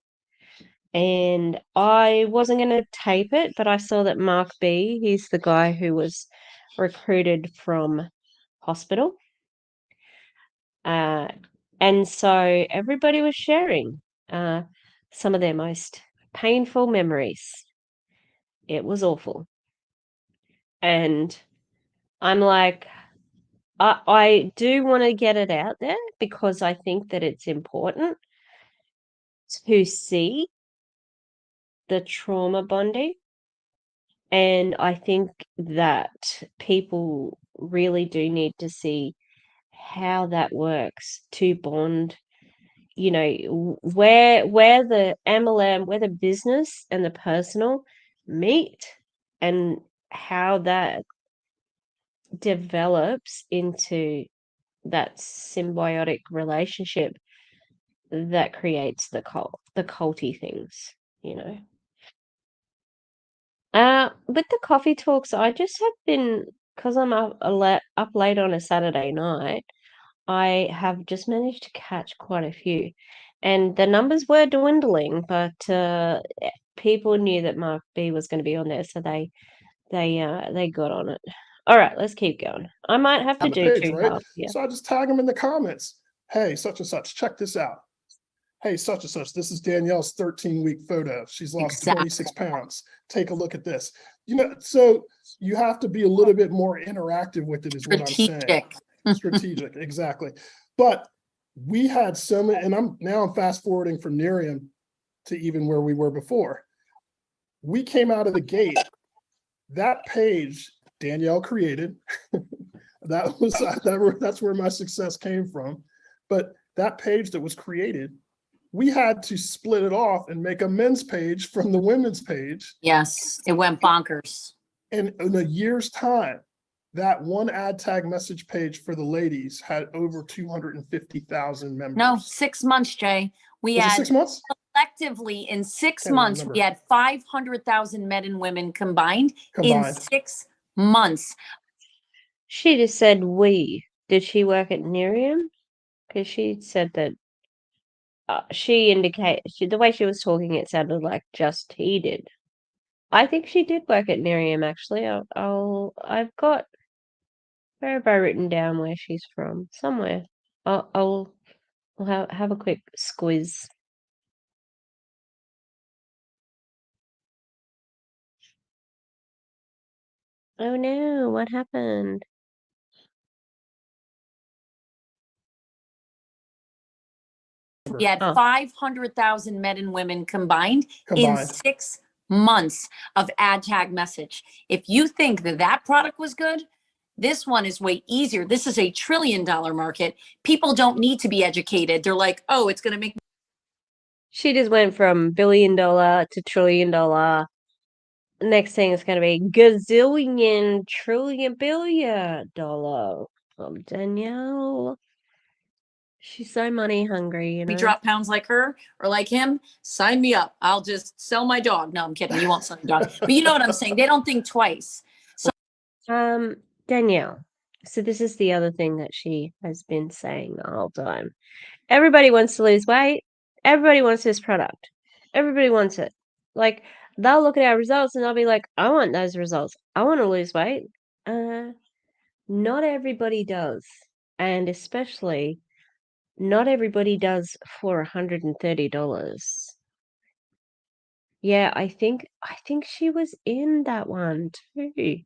And I wasn't going to tape it, but I saw that Mark B, he's the guy who was recruited from hospital. And so everybody was sharing some of their most painful memories. It was awful. And I'm like, I do want to get it out there because I think that it's important to see the trauma bonding. And I think that people really do need to see how that works to bond, you know, where the MLM, where the business and the personal meet, and how that develops into that symbiotic relationship that creates the culty things, you know. With the coffee talks, I just have been, because I'm up late on a Saturday night, I have just managed to catch quite a few. And the numbers were dwindling, but people knew that Mark B was going to be on there, so they got on it. All right, let's keep going. I might have to On the do page, two right? halves. Yeah. So I just tag them in the comments. Hey, such and such, check this out. Hey, such and such, this is Danielle's 13-week photo. She's lost Exactly. 26 pounds. Take a look at this. You know, so you have to be a little bit more interactive with it, is what I'm saying. Strategic. Strategic, exactly. But we had so many, and I'm fast forwarding from Miriam to even where we were before. We came out of the gate. That page Danielle created. That's where my success came from. But that page that was created, we had to split it off and make a men's page from the women's page. Yes, it went bonkers. And in a year's time, that one ad tag message page for the ladies had over 250,000 members. No, 6 months, Jay. We Was it had 6 months? collectively in 6 Can't months, remember. we had 500,000 men and women combined in Combined. 6 months. She just said we. Did she work at Nerium? Because she said that she indicated the way she was talking, it sounded like just he did. I think she did work at Nerium actually. I've got where have I written down where she's from? Somewhere. I'll have a quick squiz. Oh no, what happened? We had Oh. 500,000 men and women combined in 6 months of ad tag message. If you think that that product was good, this one is way easier. This is a $1 trillion market. People don't need to be educated. They're like, oh, it's going to make. She just went from $1 billion to $1 trillion. Next thing is going to be gazillion, trillion, billion dollar from Danielle. She's so money hungry, you know. We drop pounds like her or like him, sign me up. I'll just sell my dog. No, I'm kidding. You won't sell your dog. But you know what I'm saying? They don't think twice. So Danielle. So this is the other thing that she has been saying the whole time. Everybody wants to lose weight. Everybody wants this product. Everybody wants it. Like, they'll look at our results and they'll be like, I want those results. I want to lose weight. Not everybody does. And especially not everybody does for $130. Yeah, I think she was in that one too.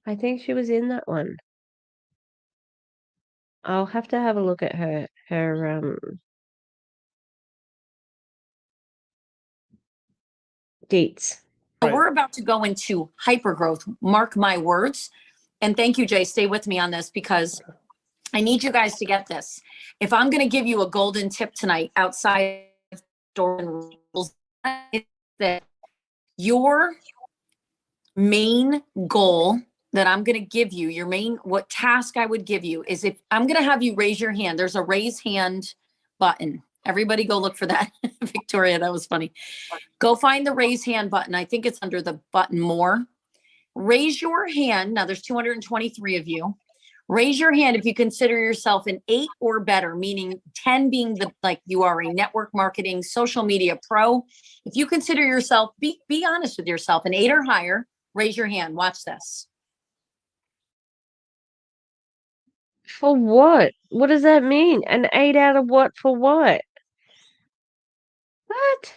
I think she was in that one. I'll have to have a look at her dates. we're about to go into hypergrowth. Mark my words. And thank you, Jay. Stay with me on this because I need you guys to get this. If I'm going to give you a golden tip tonight outside of store and rules, it's that your main goal that I'm going to give you, what task I would give you is, if I'm going to have you raise your hand, there's a raise hand button. Everybody go look for that. Victoria, that was funny. Go find the raise hand button. I think it's under the button more. Raise your hand. Now there's 223 of you. Raise your hand if you consider yourself an 8 or better, meaning 10 being like you are a network marketing, social media pro. If you consider yourself, be honest with yourself, an 8 or higher, raise your hand. Watch this. For what? What does that mean? An 8 out of what for what? What?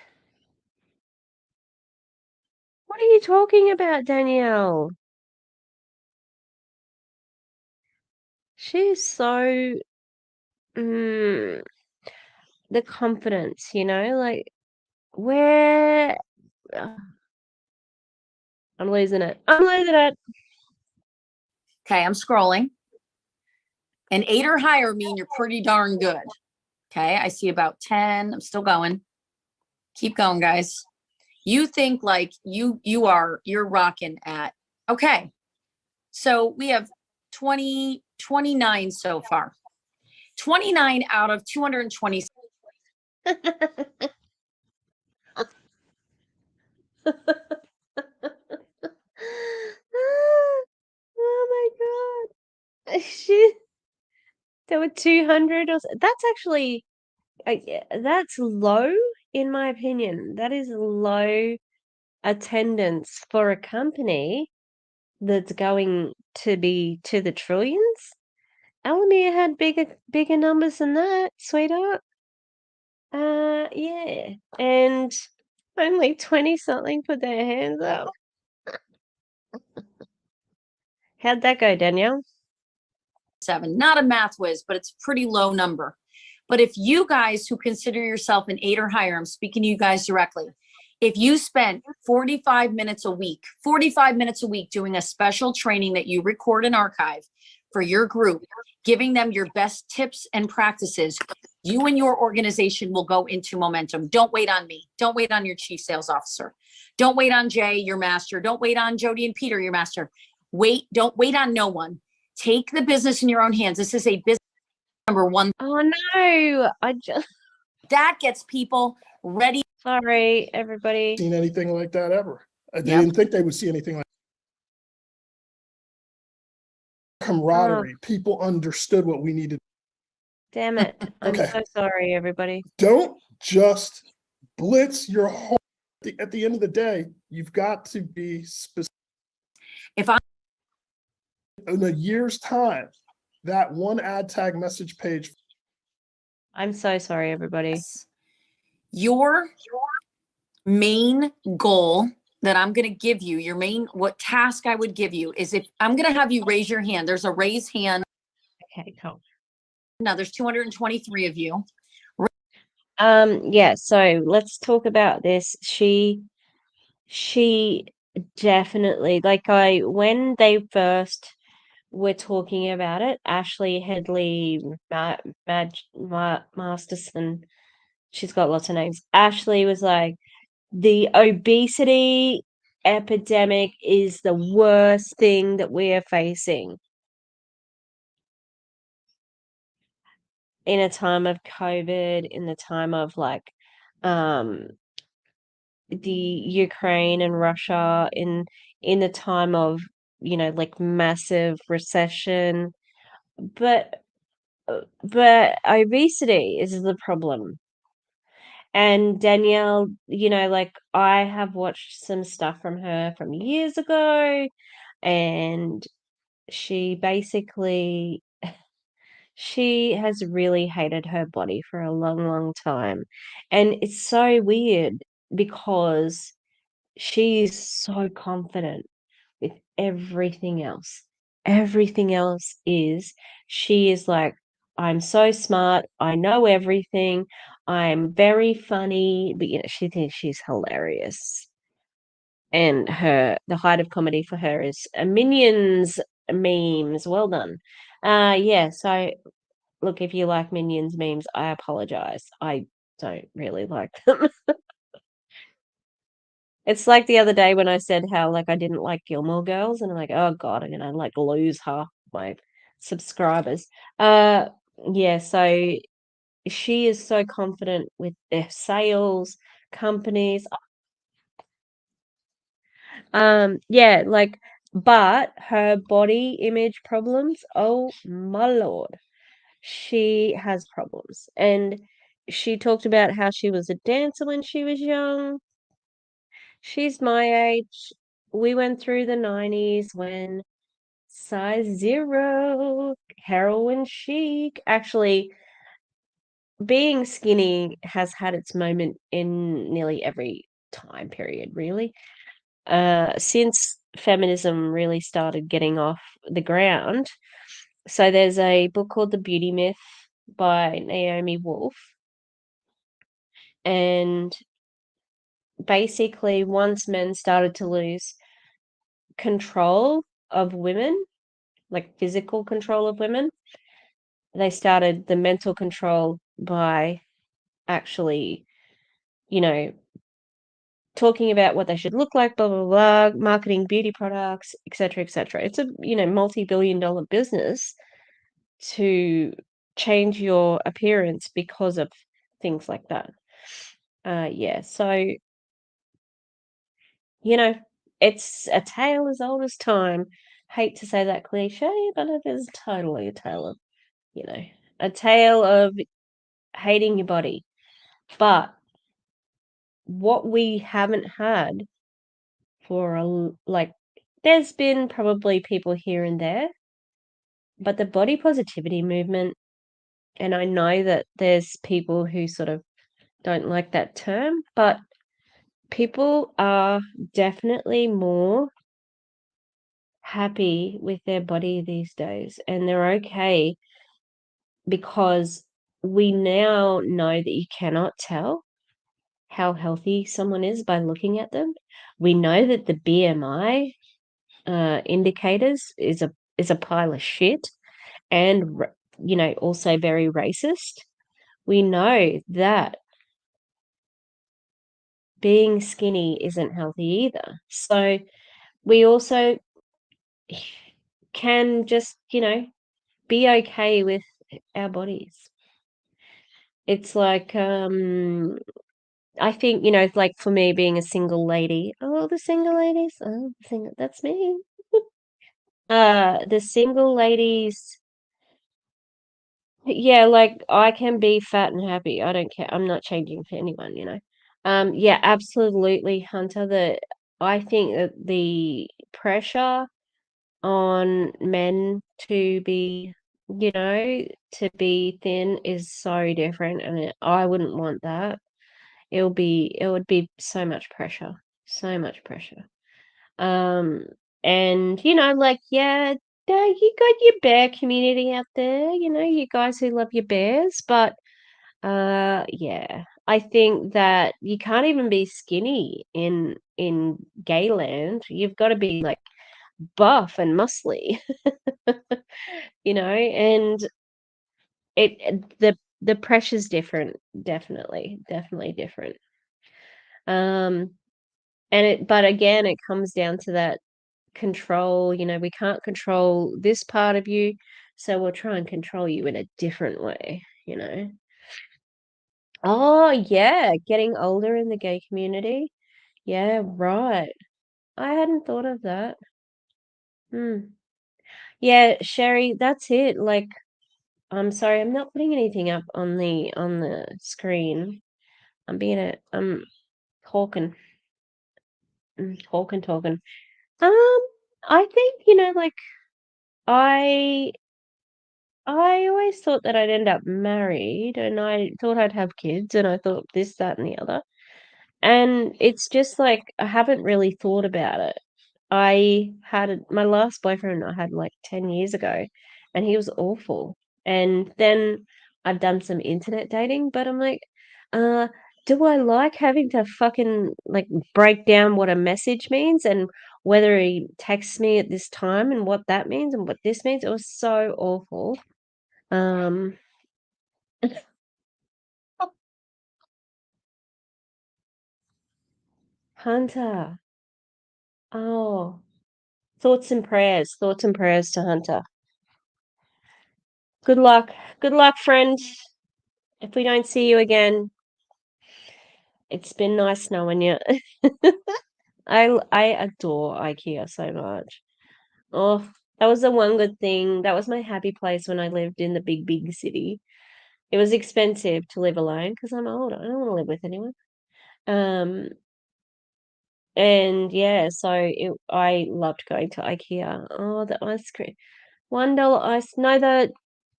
What are you talking about, Danielle? She's so the confidence, like where ugh, I'm losing it. I'm losing it. Okay, I'm scrolling. An 8 or higher mean you're pretty darn good. Okay, I see about 10. I'm still going. Keep going, guys. You think like you're rocking at. Okay. So we have 29 so far. 29 out of 220. Oh my God. There were 200 or so. That's actually, yeah, that's low in my opinion. That is low attendance for a company that's going to be to the trillions. Alameda had bigger numbers than that, sweetheart. Yeah. And only 20 something put their hands up. How'd that go, Danielle? 7. Not a math whiz, but it's a pretty low number. But if you guys who consider yourself an 8 or higher, I'm speaking to you guys directly. If you spent 45 minutes a week doing a special training that you record and archive for your group, giving them your best tips and practices, you and your organization will go into momentum. Don't wait on me. Don't wait on your chief sales officer. Don't wait on Jay, your master. Don't wait on Jody and Peter, your master. Don't wait on no one. Take the business in your own hands. This is a business number one. Oh no, That gets people ready. Sorry, everybody. Seen anything like that ever. They Yep. didn't think they would see anything like camaraderie. People understood what we needed. Damn it. I'm Okay. so sorry, everybody. Don't just blitz your whole at the end of the day. You've got to be specific. If I In a year's time, that one ad tag message page. I'm so sorry, everybody. Your main goal that I'm going to give you, what task I would give you is if I'm going to have you raise your hand. There's a raise hand. Okay, cool. Now there's 223 of you. Yeah, so let's talk about this. She definitely, like, when they first were talking about it, Ashley Headley Masterson, she's got lots of names. Ashley was like, the obesity epidemic is the worst thing that we are facing in a time of COVID, in the time of like the Ukraine and Russia, in the time of, like massive recession. But obesity is the problem. And Danielle, like I have watched some stuff from her from years ago, and she basically she has really hated her body for a long, long time. And it's so weird because she's so confident with everything else. Everything else she is like, I'm so smart, I know everything, I'm very funny, but she thinks she's hilarious. And the height of comedy for her is Minions memes. Well done. Yeah, so look, if you like Minions memes, I apologize. I don't really like them. It's like the other day when I said how like I didn't like Gilmore Girls, and I'm like, oh God, I'm gonna like lose half my subscribers. Yeah, so she is so confident with their sales companies. Yeah, like But her body image problems, oh my lord, she has problems. And she talked about how she was a dancer when she was young. She's my age. We went through the 90s when size 0, heroin chic. Actually, being skinny has had its moment in nearly every time period, really. Since feminism really started getting off the ground. So there's a book called The Beauty Myth by Naomi Wolf. And basically, once men started to lose control of women, like physical control of women, they started the mental control by actually, you know, talking about what they should look like, blah, blah, blah, marketing beauty products, etc., etc. It's a, multi-billion-dollar business to change your appearance because of things like that. Yeah, so, it's a tale as old as time. Hate to say that cliche, but it is totally a tale of, you know, a tale of hating your body. But what we haven't had for like, there's been probably people here and there, but the body positivity movement, and I know that there's people who sort of don't like that term, but people are definitely more happy with their body these days, and they're okay because we now know that you cannot tell how healthy someone is by looking at them. We know that the BMI indicators is a pile of shit, and also very racist. We know that being skinny isn't healthy either. So we also can just, be okay with our bodies. It's like, I think, like for me being a single lady, oh, the single ladies, oh, that's me. The single ladies, yeah, like I can be fat and happy. I don't care. I'm not changing for anyone. Yeah, absolutely, Hunter. I think that the pressure on men to be, to be thin is so different, and I wouldn't want that. It would be so much pressure, so much pressure. Um, and like, yeah, you got your bear community out there, you guys who love your bears, but yeah, I think that you can't even be skinny in gayland. You've got to be like buff and muscly, and the pressure's different, definitely different. Um, but again, it comes down to that control. We can't control this part of you, so we'll try and control you in a different way. Oh, yeah, getting older in the gay community. Yeah, right. I hadn't thought of that. Hmm. Yeah, Sherry, that's it. Like, I'm sorry, I'm not putting anything up on the screen. I'm talking, talking. I think, like I I always thought that I'd end up married, and I thought I'd have kids, and I thought this, that, and the other. And it's just like I haven't really thought about it. My last boyfriend I had like 10 years ago, and he was awful. And then I've done some internet dating, but I'm like, uh, do I like having to fucking like break down what a message means and whether he texts me at this time and what that means and what this means? It was so awful. Um, Hunter. Oh, thoughts and prayers. Thoughts and prayers to Hunter. Good luck. Good luck, friend. If we don't see you again, it's been nice knowing you. I adore IKEA so much. Oh, that was the one good thing. That was my happy place when I lived in the big city. It was expensive to live alone because I'm old. I don't want to live with anyone. Um, and yeah, so I loved going to IKEA. Oh, the ice cream. $1 ice, no, the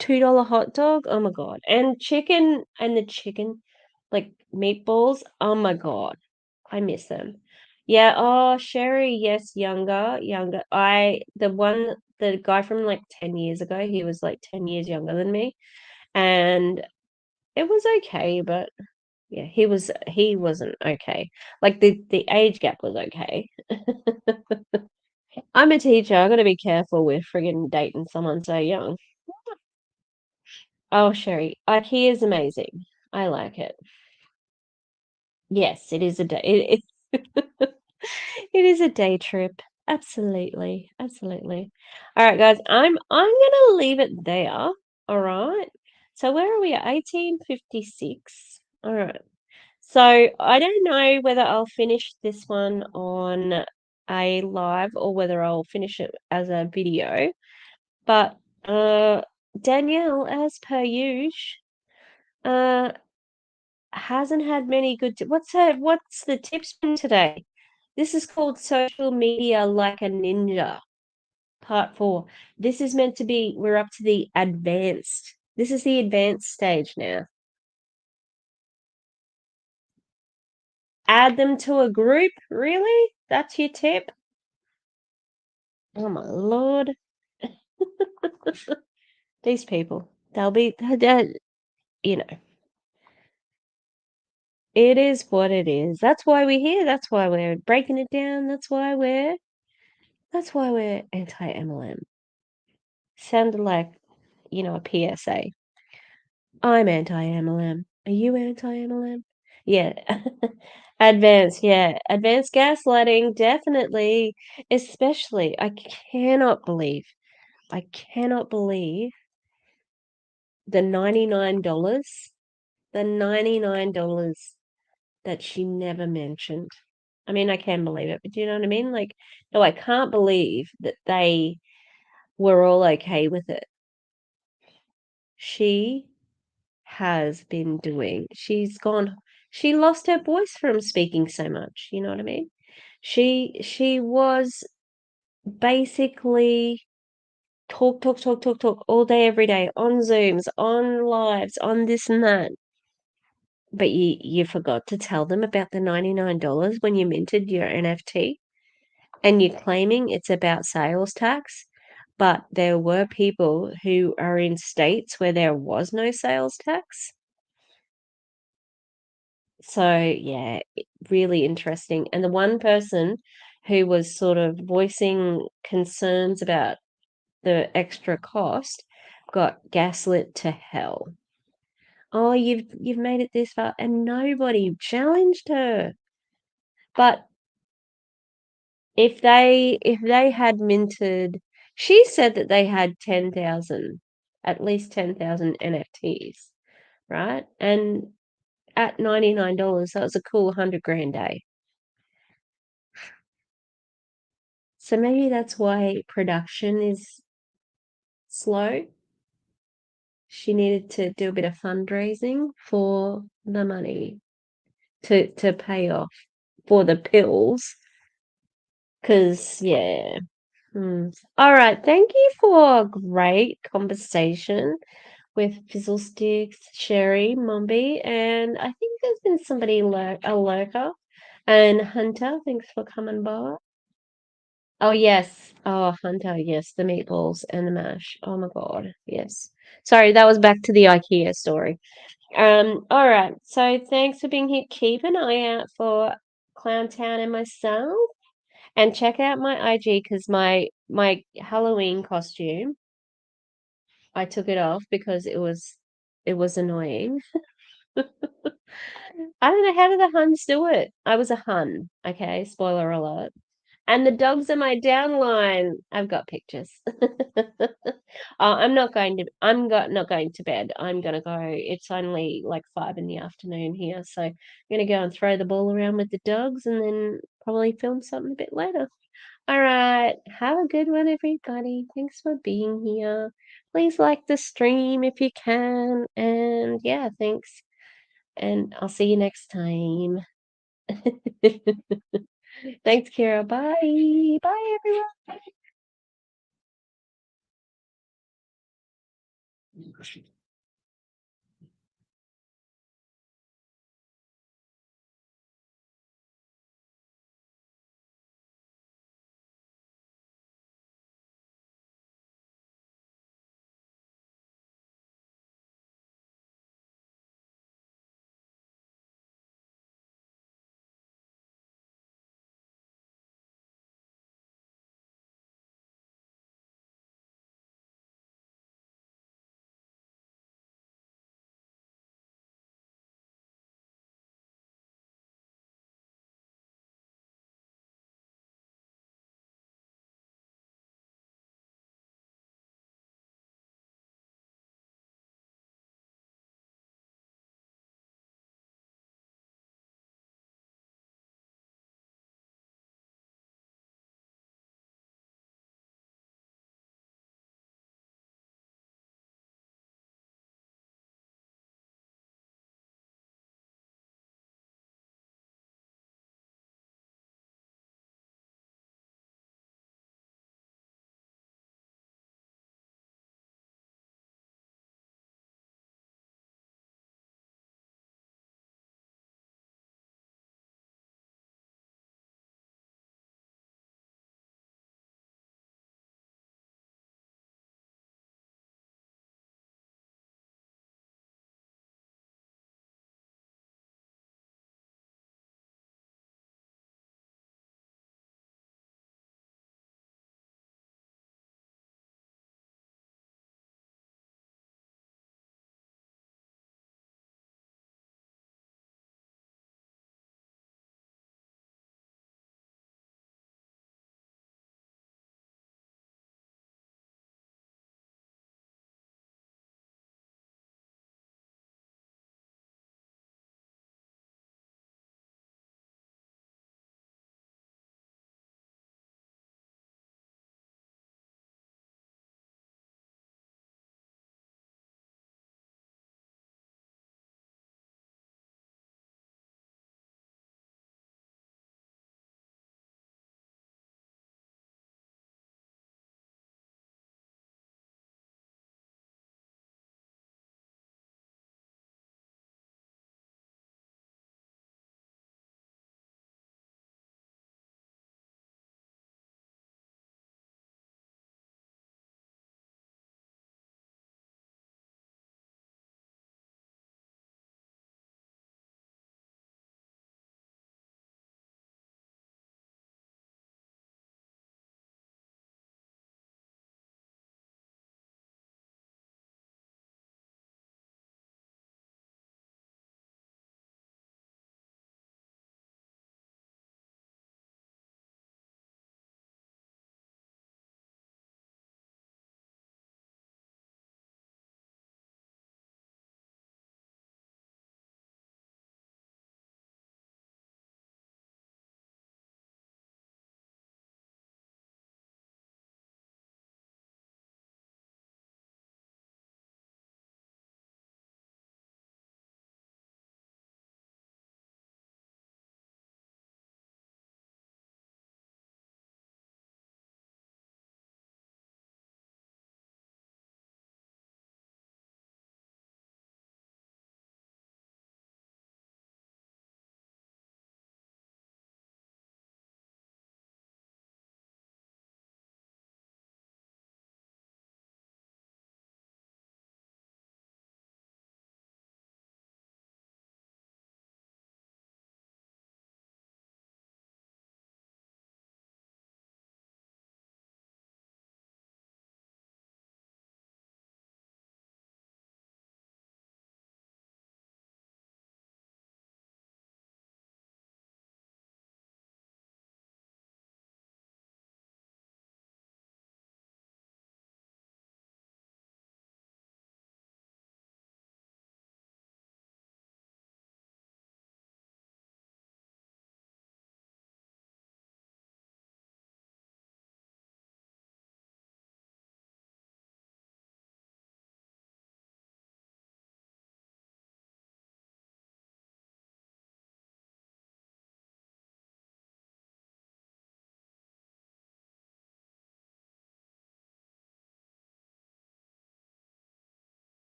$2 hot dog. Oh my God. And chicken and the chicken, like meatballs. Oh my God. I miss them. Yeah, oh, Sherry, yes, younger. The guy from like 10 years ago, he was like 10 years younger than me. And it was okay, but yeah, he wasn't okay. Like the age gap was okay. I'm a teacher. I gotta be careful with friggin' dating someone so young. Oh, Sherry, IKEA is amazing. I like it. Yes, it is a day. It is a day trip. Absolutely. Absolutely. All right, guys, I'm gonna leave it there. All right. So where are we at? 1856. All right. So I don't know whether I'll finish this one on a live or whether I'll finish it as a video. But Danielle, as per usual, uh hasn't had many good what's the tips been today? This is called Social Media Like a Ninja, part 4. This is meant to be, we're up to the advanced. This is the advanced stage now. Add them to a group? Really? That's your tip? Oh my Lord. These people, you know, it is what it is. That's why we're here. That's why we're breaking it down. That's why we're anti-MLM. Sounded like, a PSA. I'm anti-MLM. Are you anti-MLM? Yeah. Yeah. Advanced gaslighting, definitely. Especially, I cannot believe the $99, the $99 that she never mentioned. I mean, I can believe it, but do you know what I mean? Like, no, I can't believe that they were all okay with it. She has been doing. She lost her voice from speaking so much, you know what I mean? She was basically talk all day, every day, on Zooms, on lives, on this and that. But you forgot to tell them about the $99 when you minted your NFT and you're claiming it's about sales tax. But there were people who are in states where there was no sales tax. So yeah, really interesting. And the one person who was sort of voicing concerns about the extra cost got gaslit to hell. Oh, you've made it this far, and nobody challenged her. But if they had minted, she said that they had 10,000, at least 10,000 NFTs, right? And at $99, that was a cool 100 grand day. So maybe that's why production is slow. She needed to do a bit of fundraising for the money to pay off for the pills. Because, yeah. All right. Thank you for a great conversation with Fizzlesticks, Sherry, Mombi, and I think there's been somebody, a lurker. And Hunter, thanks for coming by. Oh, yes. Oh, Hunter, yes, the meatballs and the mash. Oh my God, yes. Sorry, that was back to the IKEA story. All right. So thanks for being here. Keep an eye out for Clowntown and myself, and check out my IG because my Halloween costume, I took it off because it was annoying. I don't know, how do the Huns do it? I was a Hun, okay, spoiler alert. And the dogs are my downline. I've got pictures. Not going to bed. I'm gonna go. It's only like 5 in the afternoon here, so I'm gonna go and throw the ball around with the dogs and then probably film something a bit later. All right. Have a good one, everybody. Thanks for being here. Please like the stream if you can. And yeah, thanks. And I'll see you next time. Thanks, Kira. Bye. Bye, everyone.